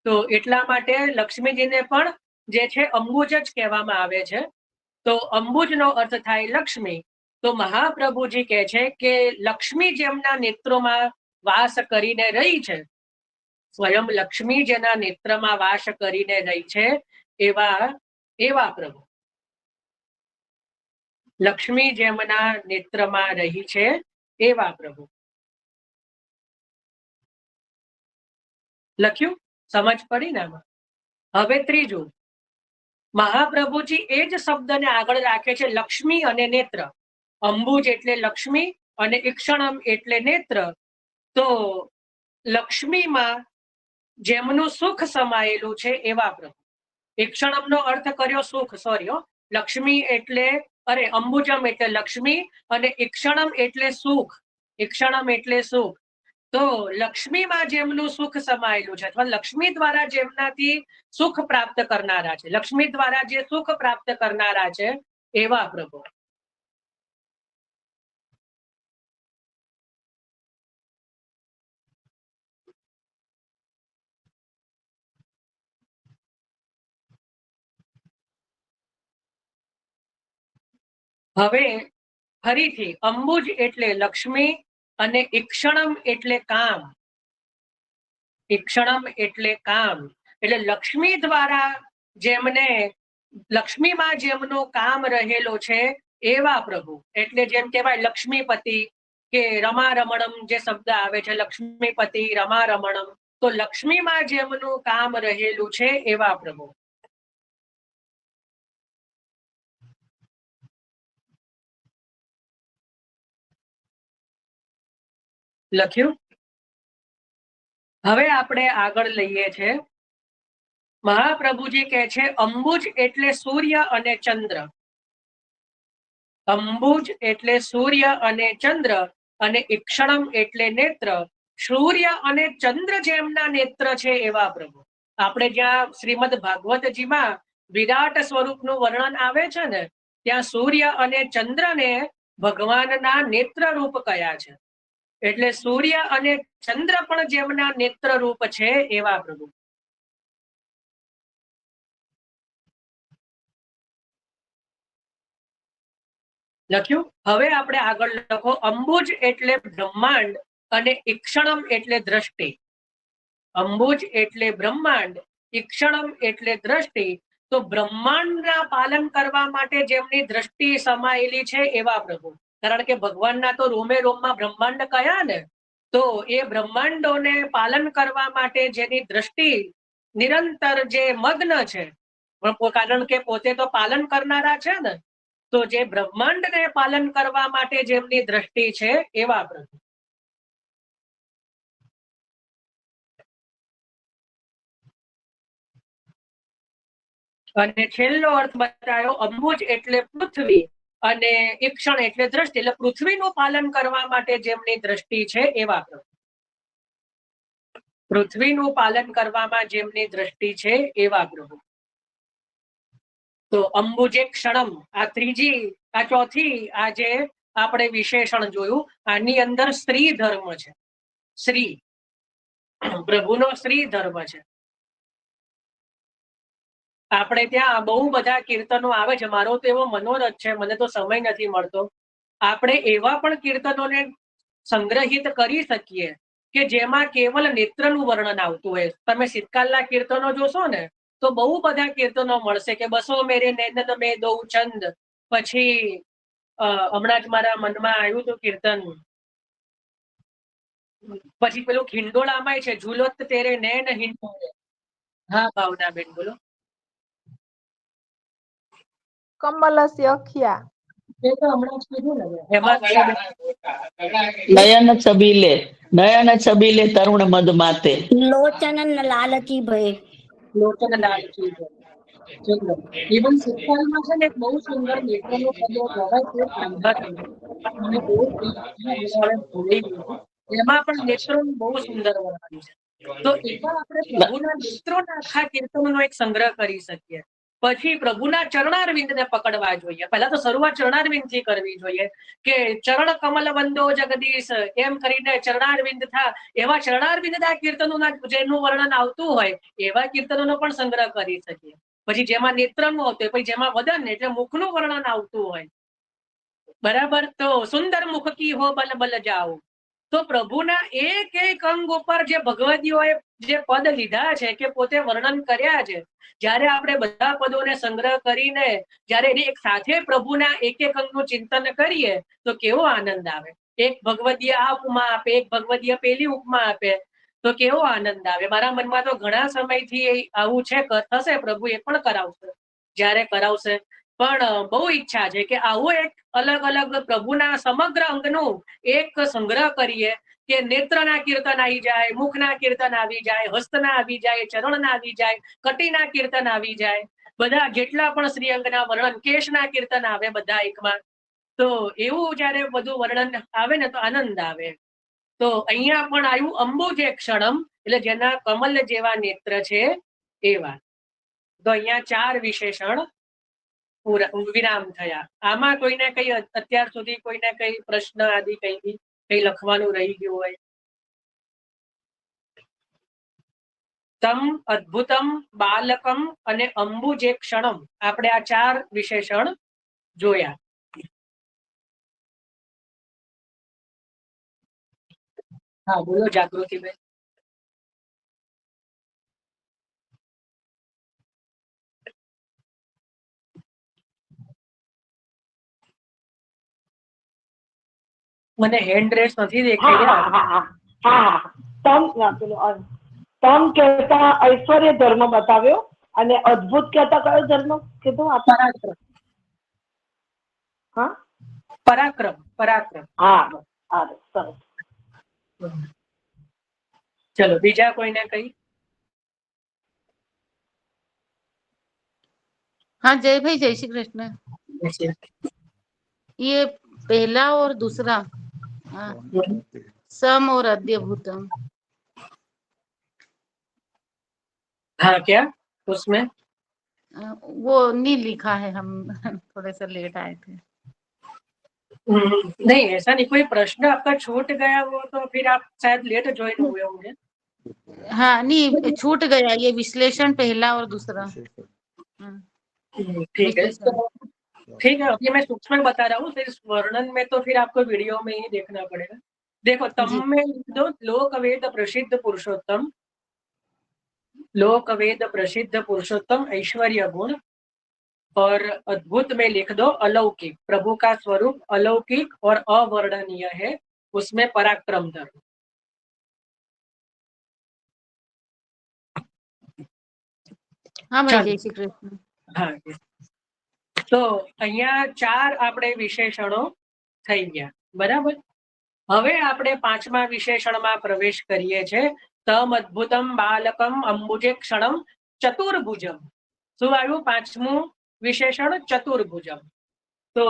તો એટલા માટે લક્ષ્મીજીને પણ જે છે અંબુજ જ કહેવામાં આવે છે. તો અંબુજનો અર્થ થાય લક્ષ્મી. તો મહાપ્રભુજી કહે છે કે લક્ષ્મી જેમના નેત્રોમાં વાસ કરીને રહી છે, સ્વયં લક્ષ્મી જેના નેત્રમાં વાસ કરીને રહી છે એવા પ્રભુ. લક્ષ્મી જેમના નેત્રમાં રહી છે એવા પ્રભુ. લખ્યું? સમજ પડી ને આમાં? હવે ત્રીજું, મહાપ્રભુજી એ જ શબ્દને આગળ રાખે છે, લક્ષ્મી અને નેત્ર. અંબુજ એટલે લક્ષ્મી અને ઈક્ષણમ એટલે નેત્ર. તો લક્ષ્મીમાં જેમનું સુખ સમાયેલું છે એવા પ્રભુ. ઈક્ષણમનો અર્થ કર્યો સુખ, સોરી, લક્ષ્મી એટલે અંબુજમ એટલે લક્ષ્મી અને ઈક્ષણમ એટલે સુખ. ઈક્ષણમ એટલે સુખ. તો લક્ષ્મીમાં જેમનું સુખ સમાયેલું છે અથવા લક્ષ્મી દ્વારા જેમનાથી સુખ પ્રાપ્ત કરનારા છે, લક્ષ્મી દ્વારા જે સુખ પ્રાપ્ત કરનારા છે એવા પ્રભુ. હવે ફરીથી અંબુજ એટલે લક્ષ્મી અને ઈક્ષણમ એટલે કામ. ઈક્ષણમ એટલે કામ એટલે લક્ષ્મી દ્વારા જેમને લક્ષ્મીમાં જેમનું કામ રહેલો છે એવા પ્રભુ. એટલે જેમ કહેવાય લક્ષ્મીપતિ કે રમા રમણમ જે શબ્દ આવે છે, લક્ષ્મીપતિ રમા રમણમ, તો લક્ષ્મીમાં જેમનું કામ રહેલું છે એવા પ્રભુ. લખ્યું? હવે આપણે આગળ લઈએ છે. મહાપ્રભુજી કહે છે અંબુજ એટલે સૂર્ય અને ચંદ્ર. અંબુજ એટલે સૂર્ય અને ચંદ્ર અને ઈક્ષણમ એટલે નેત્ર. સૂર્ય અને ચંદ્ર જેમના નેત્ર છે એવા પ્રભુ. આપણે જ્યાં શ્રીમદ ભાગવતજીમાં વિરાટ સ્વરૂપનું વર્ણન આવે છે ને, ત્યાં સૂર્ય અને ચંદ્રને ભગવાનના નેત્ર રૂપ કયા છે. એટલે સૂર્ય અને ચંદ્ર પણ જેમના નેત્ર રૂપ છે એવા પ્રભુ. લખ્યું? હવે આપણે આગળ લખો, અંબુજ એટલે બ્રહ્માંડ અને ઈક્ષણમ એટલે દ્રષ્ટિ. અંબુજ એટલે બ્રહ્માંડ, ઈક્ષણમ એટલે દ્રષ્ટિ. તો બ્રહ્માંડના પાલન કરવા માટે જેમની દ્રષ્ટિ સમાયેલી છે એવા પ્રભુ. કારણ કે ભગવાનના તો રોમે રોમમાં બ્રહ્માંડ કયા ને, તો એ બ્રહ્માંડોને પાલન કરવા માટે જેની દ્રષ્ટિ નિરંતર જે મગ્ન છે, કારણ કે પોતે તો પાલન કરનારા છે ને, તો જે બ્રહ્માંડને પાલન કરવા માટે જેમની દ્રષ્ટિ છે એવા પ્રભુ. અને છેલ્લો અર્થ બતાવ્યો, અંબુજ એટલે પૃથ્વી અને ઈક્ષણ એટલે દ્રષ્ટિ. એટલે પૃથ્વીનું પાલન કરવા માટે જેમની દ્રષ્ટિ છે એવા પ્રભુ. પૃથ્વીનું પાલન કરવામાં જેમની દ્રષ્ટિ છે એવા પ્રભુ. તો અંબુજે ક્ષણમ, આ ચોથી આજે આપણે વિશેષણ જોયું. આની અંદર સ્ત્રી ધર્મ છે. શ્રી પ્રભુનો શ્રી ધર્મ છે. આપણે ત્યાં બહુ બધા કીર્તનો આવે છે. મારો તો એવો મનોરથ છે, મને તો સમય નથી મળતો. આપણે એવા પણ કીર્તનોને સંગ્રહિત કરી શકીએ કે જેમાં કેવલ નેત્રનું વર્ણન આવતું હોય. તમે શીતકાલના કીર્તનો જોશો ને તો બહુ બધા કીર્તનો મળશે કે બસો મેરે નૈનન મેં દો ચંદ. પછી હમણાં જ મારા મનમાં આવ્યું હતું કીર્તન, પછી પેલું ખિંડોળામાં છે, ઝુલોત તેરે નૈન હિંડોળે. હા ભાવનાબેન બોલો. કમલસ્ય અખ્યા. એ તો હમણાં જ કીધું ને એમાં. નયન છબીલે તરુણ મદ માતે. લોચન લાલચી ભય. લોચન લાલચી ભય. ચલો, ઇવન શીતકાલમાં છે ને એક બહુ સુંદર નેત્રનો પદો ગવાય છે, સાંભળજો. મને બહુ ભૂલી ગયું. એમાં પણ નેત્રોનું બહુ સુંદર વર્ણન છે. તો એમાં આપણે પ્રભુના નેત્રોના આખા કીર્તનનો એક સંગ્રહ કરી શકીએ. પછી પ્રભુના ચરણારવિંદને પકડવા જોઈએ. પહેલા તો શરૂઆત ચરણારવિંદથી કરવી જોઈએ કે ચરણ કમલ વંદો જગદીશ એમ કરીને ચરણારવિંદ થા. એવા ચરણારવિંદના કીર્તનોના જેનું વર્ણન આવતું હોય એવા કીર્તનોનો પણ સંગ્રહ કરી શકીએ. પછી જેમાં નેત્રનું આવતું હોય, પછી જેમાં વદન એટલે મુખનું વર્ણન આવતું હોય, બરાબર. તો સુંદર મુખ કી હો બલ બલ જાઓ. તો પ્રભુના એક અંગ ઉપર જે ભગવદીઓએ જે પદ લીધા છે કે પોતે વર્ણન કર્યા છે, જ્યારે આપણે બધા પદોને સંગ્રહ કરીને જ્યારે એક સાથે પ્રભુના એક અંગનું ચિંતન કરીએ તો કેવો આનંદ આવે. એક ભગવદીય આ ઉપમા આપે, એક ભગવદીય પેલી ઉપમા આપે તો કેવો આનંદ આવે. મારા મનમાં તો ઘણા સમયથી આવું છે, થશે પ્રભુ એ પણ કરાવશે જ્યારે કરાવશે. પણ બહુ ઈચ્છા છે કે આવું એક અલગ અલગ પ્રભુના સમગ્ર અંગનું એક સંગ્રહ કરીએ કે નેત્રના કીર્તન આવી જાય, મુખના કીર્તન આવી જાય, હસ્તના આવી જાય, ચરણના આવી જાય, કટીના કીર્તન આવી જાય, બધા જેટલા પણ શ્રીઅંગના વર્ણન, કેશના કીર્તન આવે બધા એકમાં. તો એવું જયારે બધું વર્ણન આવે ને તો આનંદ આવે. તો અહીંયા પણ આવ્યું અંબુજ ક્ષણમ, એટલે જેના કમલ જેવા નેત્ર છે એવા. તો અહીંયા 4 વિશેષણ વિરામ થયા. આમાં કોઈને કઈ અત્યાર સુધી કોઈને કઈ પ્રશ્ન આદિ કઈ લખવાનું રહી ગયું હોય? તમ અદ્ભુતમ બાલકમ અને અંબુજે ક્ષણમ, આપણે આ 4 વિશેષણ જોયા. હા બોલો જાગૃતિબેન. મને હેન્ડ રેસ નથી દેખાઈ રહ્યા. તમ કહેતા ઐશ્વર્ય ધર્મ બતાવ્યો અને અદ્ભુત કહેતા કયો ધર્મ કીધું આપણે? હા, પરાક્રમ. પરાક્રમ. હા, સરસ. ચલો બીજા કોઈને કઈ? हाँ जय भाई, जय श्री कृष्ण। ये पहला और दूसरा सम और अद्यभूतम, हाँ क्या उसमें वो नहीं लिखा है, हम थोड़े से लेट आए थे। नहीं ऐसा नहीं, कोई प्रश्न आपका छूट गया वो तो फिर आप शायद लेट ज्वाइन हुए होंगे। हाँ नहीं, छूट गया ये विश्लेषण पहला और दूसरा। ठीक है, तो ठीक है, अभी मैं सूक्ष्म बता रहा हूँ, फिर वर्णन में तो फिर आपको वीडियो में ही देखना पड़ेगा। देखो तम में लिख दो लोक वेद प्रसिद्ध पुरुषोत्तम, लोक वेद प्रसिद्ध पुरुषोत्तम ऐश्वर्य गुण, और अद्भुत में लिख दो अलौकिक, प्रभु का स्वरूप अलौकिक और अवर्णनीय है, उसमें पराक्रम धर्म। हाँ भाई, जय श्री कृष्ण। हाँ, तो અહીંયા 4 આપણે વિશેષણો થઈ ગયા, બરાબર. હવે આપણે 5મા વિશેષણમાં પ્રવેશ કરીએ છે. તમ અદ્ભુતમ બાલકમ અંબુજે ક્ષણમ ચતુર્ભુજમ. શું આવ્યું 5મું વિશેષણ? ચતુર્ભુજમ. તો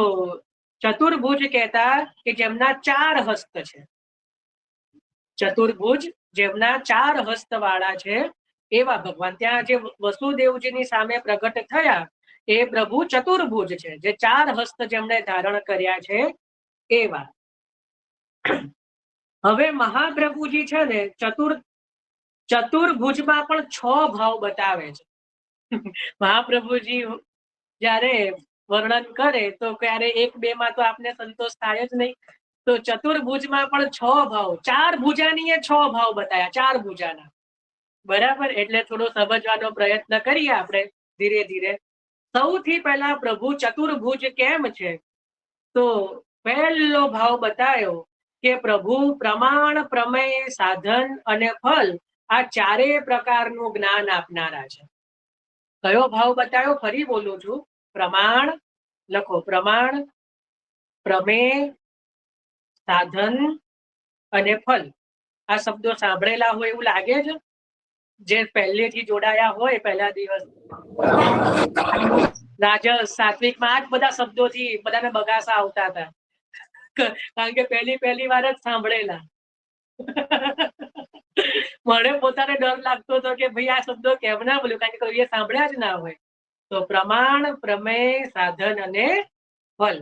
ચતુર્ભુજ કહેતા કે જેમના 4 હસ્ત છે. ચતુર્ભુજ જેમના 4 હસ્ત વાળા છે એવા ભગવાન. ત્યાં જે વસુદેવજીની સામે પ્રગટ થયા એ પ્રભુ ચતુર્ભુજ છે, જે 4 હસ્ત જેમણે ધારણ કર્યા છે એવા. હવે મહાપ્રભુજી છે ને ચતુર્ભુજમાં પણ 6 ભાવ બતાવે છે. મહાપ્રભુજી જ્યારે વર્ણન કરે તો ક્યારે 1-2 માં તો આપને સંતોષ થાય જ નહીં. તો ચતુર્ભુજમાં પણ 6 ભાવ, 4 ભુજાની 6 ભાવ બતાવ્યા, 4 ભુજાના, બરાબર. એટલે થોડો સમજવાનો પ્રયત્ન કરીએ આપણે ધીરે ધીરે. સૌથી પહેલા પ્રભુ ચતુર્ભુજ કેમ છે? તો પહેલો ભાવ બતાવ્યો કે પ્રભુ પ્રમાણ, પ્રમેય, સાધન અને ફલ આ 4 પ્રકારનું જ્ઞાન આપનારા છે. કયો ભાવ બતાવ્યો? ફરી બોલું છું. પ્રમાણ લખો, પ્રમાણ, પ્રમેય, સાધન અને ફલ. આ શબ્દો સાંભળેલા હોય એવું લાગે છે? જે પહેલેથી જોડાયા હોય પહેલા દિવસ, રાજસ સાત્વિકમાં આ જ બધા શબ્દોથી બધાને બગાસા આવતા હતા, કારણ કે પહેલી વાર જ સાંભળેલા. મને પોતાને ડર લાગતો હતો કે ભાઈ આ શબ્દો કેમ ના બોલ્યું, કારણ કે એ સાંભળ્યા જ ના હોય. તો પ્રમાણ, પ્રમેય, સાધન અને ફલ.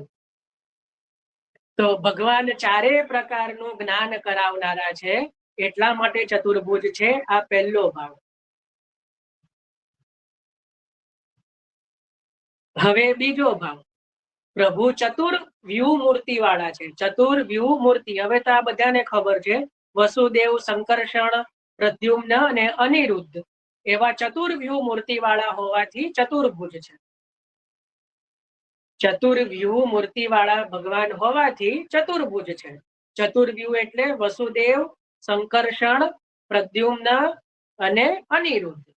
તો ભગવાન ચારે પ્રકારનું જ્ઞાન કરાવનારા છે, એટલા માટે ચતુર્ભુજ છે. આ પહેલો ભાવ. હવે બીજો ભાવ, પ્રભુ ચતુર્વ્યુહ મૂર્તિ વાળા છે. ચતુર્વ્યુહ મૂર્તિ, હવે તો આ બધાને ખબર છે. વસુદેવ, સંકર્ષણ, પ્રદ્યુમ્ન અને અનિરુદ્ધ એવા ચતુર્વ્યુહ મૂર્તિ વાળા હોવાથી ચતુર્ભુજ છે. ચતુર્વ્યુહ મૂર્તિ વાળા ભગવાન હોવાથી ચતુર્ભુજ છે. ચતુર્વ્યુહ એટલે વસુદેવ, સંકર્ષણ, પ્રદ્યુમ્ન અને અનિરુદ્ધ.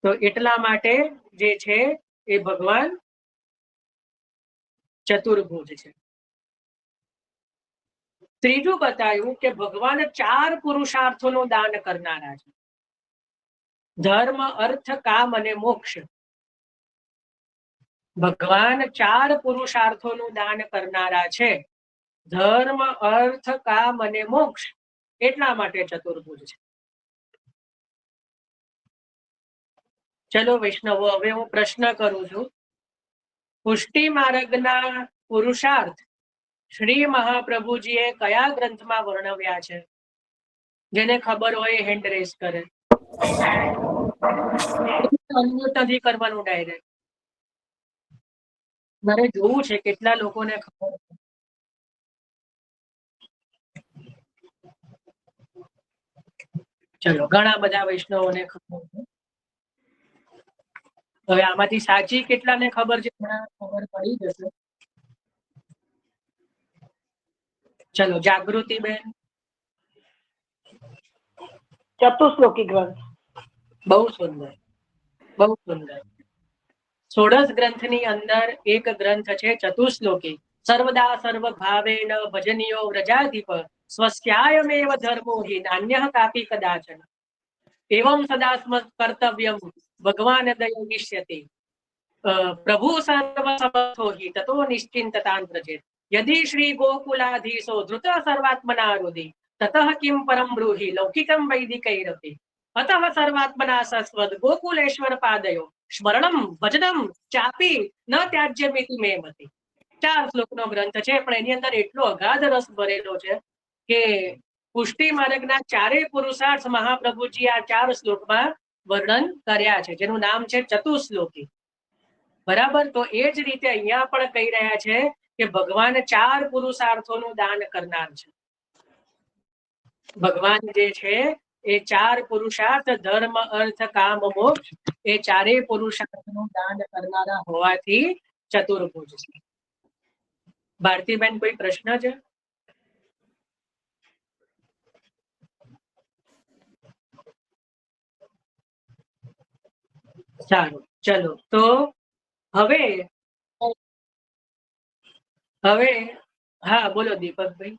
તો એટલા માટે જે છે એ ભગવાન ચતુર્ભુજ છે. ત્રીજું બતાવ્યું કે ભગવાન 4 પુરુષાર્થોનું દાન કરનારા છે. ધર્મ, અર્થ, કામ અને મોક્ષ. ભગવાન 4 પુરુષાર્થોનું દાન કરનારા છે. ધર્મ, અર્થ, કામ અને મોક્ષ, એટલા માટે ચતુર્ભુજ છે. ચલો વૈષ્ણવો, હવે હું પ્રશ્ન કરું છું. પુષ્ટિ માર્ગના પુરુષાર્થ શ્રી મહાપ્રભુજીએ કયા ગ્રંથમાં વર્ણવ્યા છે? જેને ખબર હોય હેન્ડ રેઝ કરે. અનમ્યુટ નથી કરવાનું ડાયરેક્ટ. મારે જોવું છે કેટલા લોકોને ખબર છે. ચલો, ઘણા બધા વૈષ્ણવોને ખબર છે. હવે આમાંથી સાચી કેટલાને ખબર છે? ખબર પડી જશે. ચલો, જાગૃતિ બેન. ચતુશ્લોકી ગ્રંથ. બહુ સુંદર, બહુ સુંદર. ષોડશ ગ્રંથની અંદર એક ગ્રંથ છે ચતુશ્લોકી. સર્વદા સર્વ ભાવેન ભજનીયો વ્રજાધિપ સ્વસ્યાયમેવ ધર્મો હિ નાન્યઃ કાપી કદાચન એવં સદા સ્મ કર્તવ્યમ ભગવાન દયિષ્યતિ પ્રભુ સર્વ સમર્થો હિ તતો નિશ્ચિંતતાન વ્રજેત યદિ શ્રી ગોકુલાધીશો ધૃત સર્વાત્મના હૃદિ તતઃ કિમ પરમ બ્રૂહિ લૌકિકમ વૈદિકૈરપી અતઃ સર્વાત્મના સસ્વદ ગોકુલેશ્વર પાદયો સ્મરણમ ભજનમ ચાપી ન ત્યાજ્યમિતિ મે મતિ. 4 શ્લોકનો ગ્રંથ છે, પણ એની અંદર એટલો અગાધ રસ ભરેલો છે કે પુષ્ટિ માર્ગના 4 પુરુષાર્થ મહાપ્રભુજી આ 4 શ્લોકમાં વર્ણન કર્યા છે, જેનું નામ છે ચતુશ્લોકી. બરાબર. તો એ જ રીતે અહીંયા પણ કહી રહ્યા છે કે ભગવાન 4 પુરુષાર્થોનું દાન કરનાર છે. ભગવાન જે છે એ 4 પુરુષાર્થ ધર્મ, અર્થ, કામ, મોક્ષ એ 4 પુરુષાર્થનું દાન કરનારા હોવાથી ચતુર્ભુજ છે. ભારતીબેન, કોઈ પ્રશ્ન છે? સારું, ચલો. તો હવે હા, બોલો દીપકભાઈ.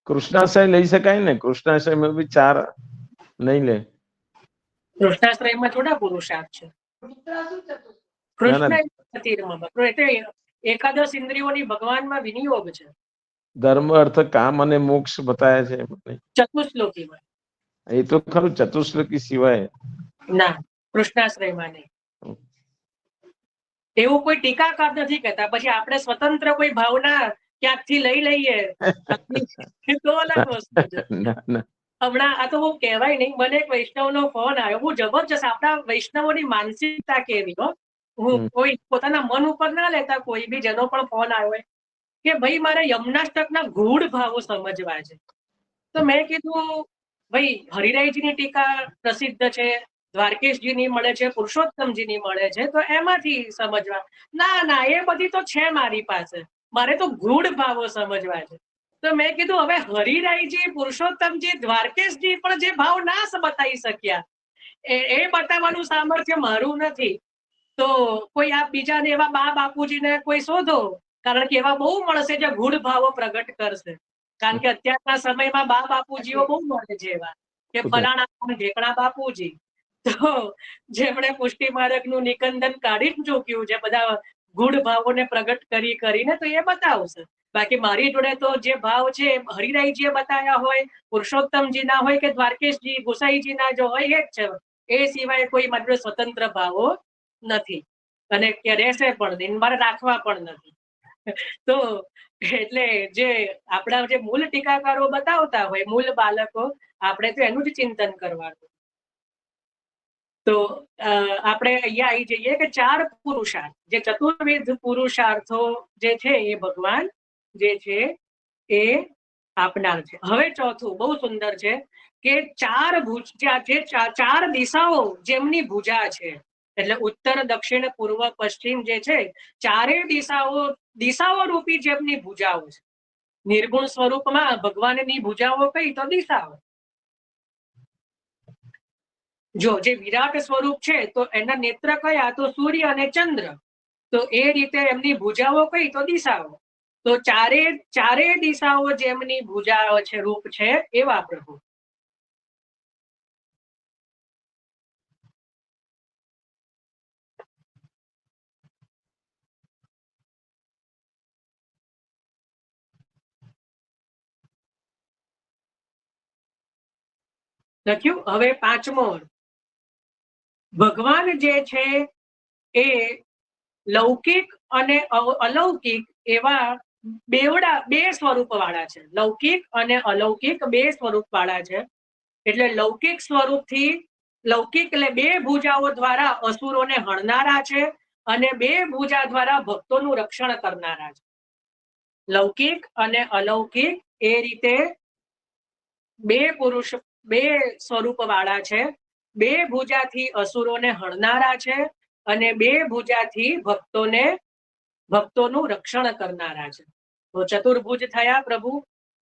કૃષ્ણાશ્રય લઈ શકાય ને? કૃષ્ણાશ્રયમાં બી 4 નહીં લે. કૃષ્ણાશ્રયમાં થોડા પુરુષાર્થ છે. કૃષ્ણ એટલે એકાદશ ઇન્દ્રિયોની ભગવાનમાં વિનિયોગ છે. ધર્મ, અર્થ, કામ અને મોક્ષ બતાયા છે ચતુશ્લોકીમાં. એ તો ખરું, ચતુશ્લોકી સિવાય ના, કૃષ્ણાશ્રયમાં નહીં. એવું કોઈ ટીકાકાર નથી કહેતા. પછી આપણે સ્વતંત્ર કોઈ ભાવના ક્યાંકથી લઈ લઈએ તો અલગ વસ્તુ છે. હમણાં આ તો હું કહેવાય નહીં, મને એક વૈષ્ણવનો ફોન આવ્યો. હું જબરજસ્ત આપણા વૈષ્ણવોની માનસિકતા કેવી હો. હું કોઈ પોતાના મન ઉપર ના લેતા, કોઈ બી જેનો પણ ફોન આવ્યો કે ભાઈ મારે યમનાષ્ટકના ગૂઢ ભાવો સમજવા છે. તો મેં કીધું ભાઈ હરિરાયજીની ટીકા પ્રસિદ્ધ છે, દ્વારકેશજીની મળે છે, પુરુષોત્તમજીની મળે છે, તો એમાંથી સમજવા. ના, એ બધી તો છે મારી પાસે, મારે તો ગૂઢ ભાવો સમજવા છે. તો મેં કીધું હવે હરિરાયજી, પુરુષોત્તમજી, દ્વારકેશજી પણ જે ભાવ ના બતાવી શક્યા એ બતાવવાનું સામર્થ્ય મારું નથી. તો કોઈ આ બીજાને એવા બા બાપુજીને કોઈ શોધો, કારણ કે એવા બહુ મળશે જે ગૂઢ ભાવો પ્રગટ કરશે. કારણ કે અત્યારના સમયમાં બા બાપુજીઓ બહુ મળે છે એવા કે ફલાણા ઢેકણા બાપુજી. તો જેમણે પુષ્ટિ માર્ગનું નિકંદન કાઢી જ ચૂક્યું છે બધા ગૂઢ ભાવોને પ્રગટ કરીને, તો એ બતાવશે. બાકી મારી જોડે તો જે ભાવ છે હરિરાયજીએ બતાવ્યા હોય, પુરુષોત્તમજી ના હોય કે દ્વારકેશજી, ગુસાઈજી ના જો હોય, એ જ છે. એ સિવાય કોઈ માત્ર સ્વતંત્ર ભાવો નથી અને કે રહેશે પણ નહીં, મારે રાખવા પણ નથી. તો એટલે જે આપણા જે મૂળ ટીકાકારો બતાવતા હોય, મૂળ બાળકો, આપણે તો એનું જ ચિંતન કરવાનું. તો આપણે અહીંયા આવી જઈએ કે 4 પુરુષાર્થ, જે ચતુર્વિધ પુરુષાર્થો જે છે એ ભગવાન જે છે એ આપનાર છે. હવે ચોથું બહુ સુંદર છે કે 4 ભુજ, જે 4 દિશાઓ જેમની ભુજા છે, એટલે ઉત્તર, દક્ષિણ, પૂર્વ, પશ્ચિમ જે છે, ચારેય દિશાઓ રૂપી જેમની ભુજાઓ છે. નિર્ગુણ સ્વરૂપમાં ભગવાનની ભુજાઓ કઈ? તો દિશાઓ. જો જે વિરાટ સ્વરૂપ છે તો એના નેત્ર કયા? તો સૂર્ય અને ચંદ્ર. તો એ રીતે એમની ભુજાઓ કઈ? તો દિશાઓ. તો ચારે દિશાઓ જેમની ભુજાઓ છે, રૂપ છે, એવા પ્રભુ. લખ્યું. હવે 5મો, ભગવાન જે છે એ લૌકિક અને અલૌકિક એવા બે સ્વરૂપ વાળા છે. લૌકિક અને અલૌકિક બે સ્વરૂપ વાળા છે. એટલે લૌકિક સ્વરૂપથી, લૌકિક એટલે 2 ભુજાઓ દ્વારા અસુરોને હણનારા છે અને 2 ભુજા દ્વારા ભક્તોનું રક્ષણ કરનારા છે. લૌકિક અને અલૌકિક એ રીતે 2 સ્વરૂપ વાળા છે. 2 ભુજાથી અસુરોને હણનારા છે અને 2 ભુજાથી ભક્તોનું રક્ષણ કરનારા છે. તો ચતુર્ભુજ થયા પ્રભુ.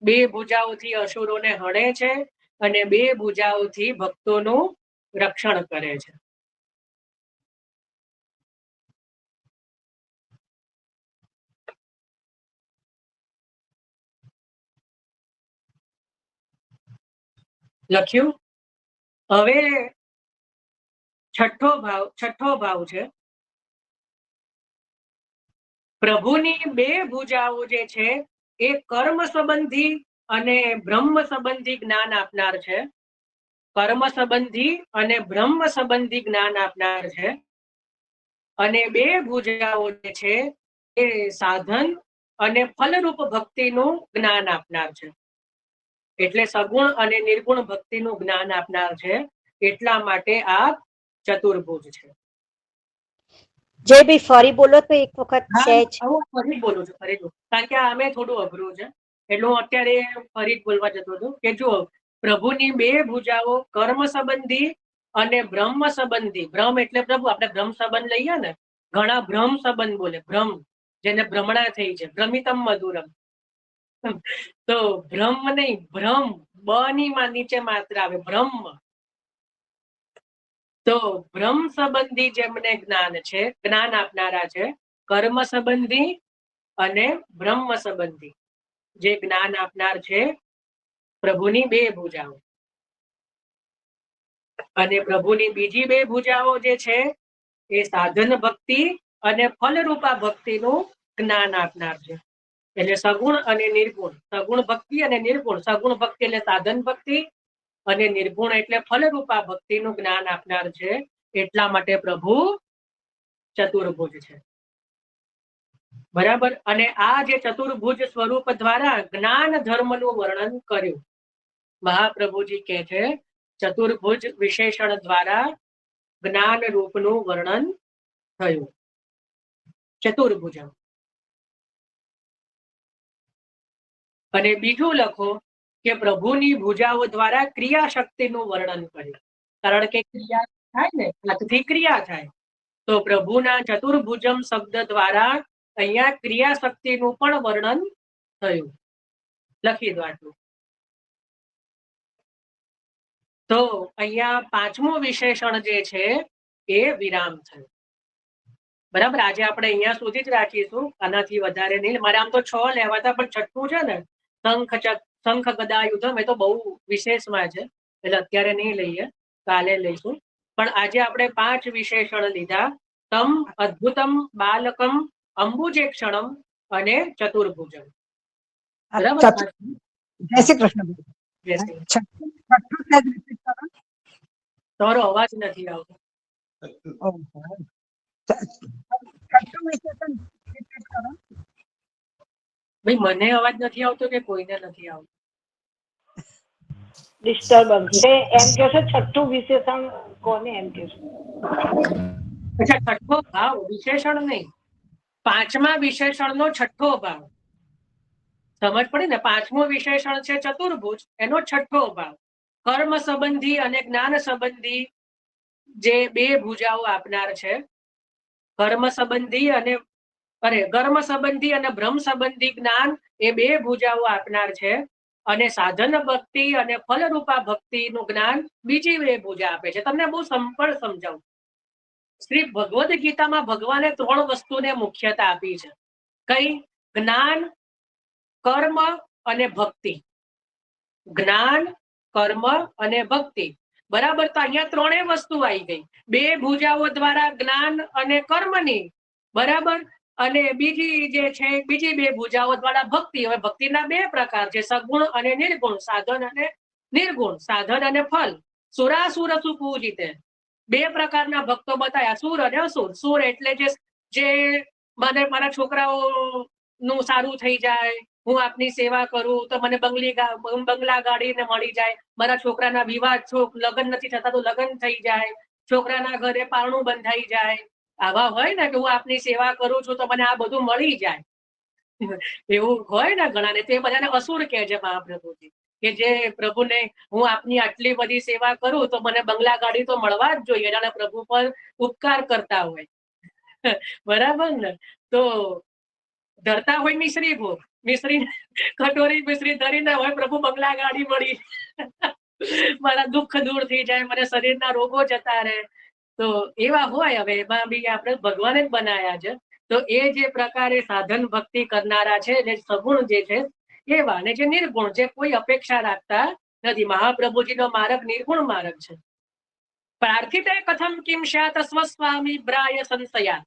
2 ભુજાઓથી અસુરોને હણે છે અને 2 ભુજાઓથી ભક્તોનું રક્ષણ કરે છે. લખ્યું. હવે છઠ્ઠો ભાવ છે, પ્રભુની 2 ભુજાઓ જે છે એ કર્મ સંબંધી અને બ્રહ્મ સંબંધી જ્ઞાન આપનાર છે. કર્મ સંબંધી અને બ્રહ્મ સંબંધી જ્ઞાન આપનાર છે. અને 2 ભુજાઓ જે છે એ સાધન અને ફલરૂપ ભક્તિનું જ્ઞાન આપનાર છે. એટલે સગુણ અને નિર્ગુણ ભક્તિનું જ્ઞાન આપનાર છે. એટલા માટે આ ચતુર્ભુજ છે. જય ભાઈ ફરી બોલો તો એક વખત સહેજ. ફરી બોલું છું, કારણ કે આ અમે થોડું અઘરું છે, એટલે હું અત્યારે ફરી બોલવા જતો હતો કે જો પ્રભુની 2 ભુજાઓ કર્મ સંબંધી અને બ્રહ્મ સંબંધી. બ્રહ્મ એટલે પ્રભુ, આપણે બ્રહ્મ સંબંધ લઈએ ને, ઘણા બ્રહ્મ સંબંધ બોલે. બ્રહ્મ, જેને ભ્રમણા થઈ છે, ભ્રમિતમ મધુરમ. તો બ્રહ્મ નહીં, ભ્રમ, બ ની નીચે માત્ર આવે, બ્રહ્મ. તો બ્રહ્મ સંબંધી જેમને જ્ઞાન છે, જ્ઞાન આપનારા છે. કર્મ સંબંધી અને બ્રહ્મ સંબંધી જે જ્ઞાન આપનાર છે પ્રભુની 2 ભુજાઓ. અને પ્રભુની બીજી 2 ભુજાઓ જે છે એ સાધન ભક્તિ અને ફલરૂપા ભક્તિનું જ્ઞાન આપનાર છે. એટલે સગુણ અને નિર્ગુણ. સગુણ ભક્તિ અને નિર્ગુણ. સગુણ ભક્તિ એટલે સાધન ભક્તિ અને નિર્ગુણ એટલે ફલરૂપા ભક્તિનું જ્ઞાન આપનાર છે. એટલા માટે પ્રભુ ચતુર્ભુજ છે. બરાબર. અને આ જે ચતુર્ભુજ સ્વરૂપ દ્વારા જ્ઞાન ધર્મનું વર્ણન કર્યું. મહાપ્રભુજી કહે છે ચતુર્ભુજ વિશેષણ દ્વારા જ્ઞાન રૂપનું વર્ણન થયું. ચતુર્ભુજ. અને બીજું લખો કે પ્રભુની ભુજાઓ દ્વારા ક્રિયા શક્તિનું વર્ણન કર્યું. કારણ કે ક્રિયા થાય ને, હાથથી ક્રિયા થાય. તો પ્રભુના ચતુર્ભુજમ શબ્દ દ્વારા અહીંયા ક્રિયા શક્તિનું પણ વર્ણન થયું. લખી દો આટલું. તો અહીંયા 5મું વિશેષણ જે છે એ વિરામ થયું. બરાબર. આજે આપણે અહીંયા સુધી જ રાખીશું, આનાથી વધારે નહીં. મારે આમ તો 6 લેવાતા, પણ 6ઠું છે ને, શંખ ગદા યુદ્ધમ, એ તો બહુ વિશેષમાં છે, એટલે અત્યારે નહીં લઈએ, કાલે લઈશું. પણ આજે આપણે 5 વિશેષણ લીધા. તમ, અદ્ભુતમ, બાલકમ, અંબુજેક્ષણમ અને ચતુર્ભુજમ. બરાબર. જય શ્રી કૃષ્ણ. જય શ્રી કૃષ્ણ. તારો અવાજ નથી આવતો. ભાઈ મને અવાજ નથી આવતો કે કોઈને નથી આવતો? ડિસ્ટર્બન્સ છે એમ કે છે. છઠ્ઠું વિશેષણ કોને એમ કે છે? અચ્છા, છઠ્ઠો ભાવ વિશેષણ નહીં, પાંચમા વિશેષણનો છઠ્ઠો ભાવ. સમજ પડી ને? પાંચમું વિશેષણ છે ચતુર્ભુજ, એનો છઠ્ઠો ભાવ. કર્મ સંબંધી અને જ્ઞાન સંબંધી જે બે ભુજાઓ આપનાર છે, કર્મ સંબંધી અને કર્મ સંબંધી અને બ્રહ્મ સંબંધી જ્ઞાન, એ બે ભુજાઓ આપનાર છે. અને સાધન ભક્તિ અને ફલરૂપા ભક્તિનું જ્ઞાન બીજી બે ભુજા આપે છે. તમને બહુ સંપળ સમજાવું. શ્રી ભગવદ્ ગીતામાં ભગવાને ત્રણ વસ્તુને મુખ્યતા આપી છે. કઈ? જ્ઞાન, કર્મ અને ભક્તિ. જ્ઞાન, કર્મ અને ભક્તિ. બરાબર? તો અહીંયા ત્રણેય વસ્તુ આવી ગઈ. બે ભુજાઓ દ્વારા જ્ઞાન અને કર્મની, બરાબર, અને બીજી જે છે બીજી બે ભુજાઓ દ્વારા ભક્તિ. હવે ભક્તિના બે પ્રકાર છે, સગુણ અને નિર્ગુણ, સાધન અને નિર્ગુણ, સાધન અને ફલ. સુરાસુર સુપૂજિતે બે પ્રકારના ભક્તો બતાવ્યા, સુર અને અસુર. સુર એટલે જે મારા છોકરાઓ નું સારું થઈ જાય, હું આપની સેવા કરું તો મને બંગલા ગાડીને મળી જાય, મારા છોકરાના વિવાહ લગ્ન નથી થતા તો લગ્ન થઈ જાય, છોકરાના ઘરે પારણું બંધાઈ જાય. આવા હોય ને કે હું આપની સેવા કરું છું તો મને આ બધું મળી જાય, એવું હોય ને ઘણાને. તે બધાને અસુર કહે છે મહાપ્રભુજી, કે જે પ્રભુને હું આપની આટલી બધી સેવા કરું તો મને બંગલા ગાડી તો મળવા જ જોઈએ, જાણે પ્રભુ પર ઉપકાર કરતા હોય. બરાબર ને? તો ધરતા હોય મિશ્રી ભોગ, મિશ્રી કટોરી મિશ્રી ધરીને હોય પ્રભુ બંગલા ગાડી મળી, મારા દુઃખ દૂર થઈ જાય, મને શરીરના રોગો જતા રહે. તો એવા હોય. હવે એમાં બી આપણે ભગવાને જ બનાયા છે. તો એ જે પ્રકારે સાધન ભક્તિ કરનારા છે, જે સગુણ જે છે એવા, અને જે નિર્ગુણ, જે કોઈ અપેક્ષા રાખતા નથી. મહાપ્રભુજીનો માર્ગ નિર્ગુણ માર્ગ છે. પ્રાર્થિતે કથમ કિમ સ્યાત સ્વસ્વામી બ્રાય સંશયા.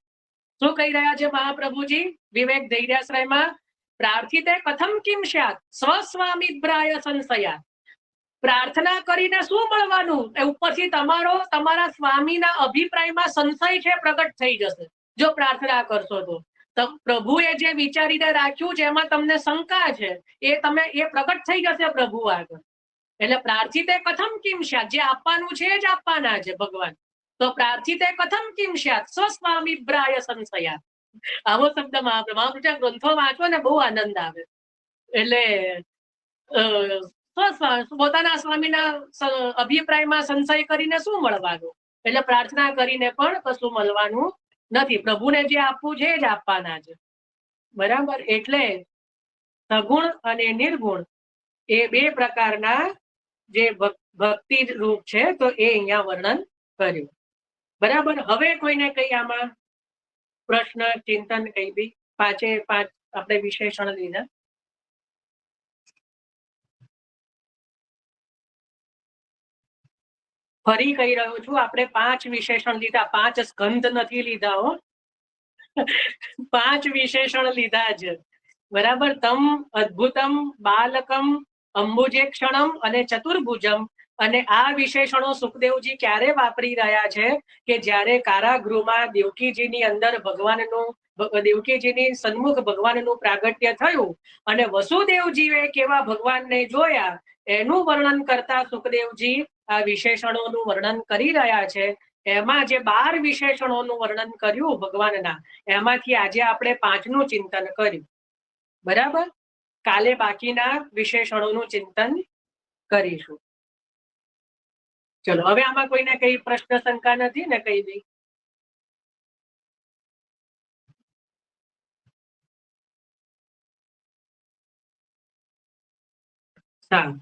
શું કહી રહ્યા છે મહાપ્રભુજી વિવેક ધૈર્યાશ્રયમાં? પ્રાર્થિતે કથમ કિમ સ્યાત સ્વસ્વામી બ્રાય સંશયા. પ્રાર્થના કરીને શું મળવાનું? એ ઉપરથી તમારા સ્વામીના અભિપ્રાયમાં સંશય છે પ્રગટ થઈ જશે જો પ્રાર્થના કરશો તો. પ્રભુએ જે વિચારીને રાખ્યું છે એમાં તમને શંકા છે, એ પ્રગટ થઈ જશે પ્રભુ આગળ. એટલે પ્રાર્થિતે કથમ કિમ સ્યાત, જે આપવાનું છે જ આપવાના છે ભગવાન. તો પ્રાર્થિતે કથમ કિમ સ્યાત સ્વસ્વામી બ્રાય સંશયા. આવો શબ્દ મહાપ્રભુ ગ્રંથો વાંચો ને બહુ આનંદ આવે. એટલે પોતાના સ્વામીના અભિપ્રાયમાં સંશય કરીને શું મળવાનું? એટલે પ્રાર્થના કરીને પણ કશું મળવાનું નથી. પ્રભુને જે આપવું છે જ આપવાના છે. બરાબર? એટલે સગુણ અને નિર્ગુણ એ બે પ્રકારના જે ભક્તિ રૂપ છે, તો એ અહીંયા વર્ણન કર્યું. બરાબર? હવે કોઈને કઈ આમાં પ્રશ્ન, ચિંતન કઈ બી? પાંચે પાંચ આપણે વિશેષણ લીધા. ફરી કહી રહ્યો છું, આપણે 5 વિશેષણ લીધા, 5 સ્કંદ નથી લીધા હો, 5 વિશેષણ લીધા છે. બરાબર? તમ, અદ્ભુતમ, બાલકમ, અંબુજેક્ષણમ અને ચતુર્ભુજમ. અને આ વિશેષણો સુખદેવજી ક્યારે વાપરી રહ્યા છે? કે જ્યારે કારાગૃહમાં દેવકીજીની અંદર દેવકીજીની સન્મુખ ભગવાનનું પ્રાગટ્ય થયું અને વસુદેવજીએ કેવા ભગવાનને જોયા એનું વર્ણન કરતા સુખદેવજી આ વિશેષણોનું વર્ણન કરી રહ્યા છે. એમાં જે 12 વિશેષણોનું વર્ણન કર્યું ભગવાનના, એમાંથી આજે આપણે 5નું ચિંતન કર્યું. બરાબર? કાલે બાકીના વિશેષણોનું ચિંતન કરીશું. ચલો, હવે આમાં કોઈને કઈ પ્રશ્ન શંકા નથી ને કઈ બી? સારું.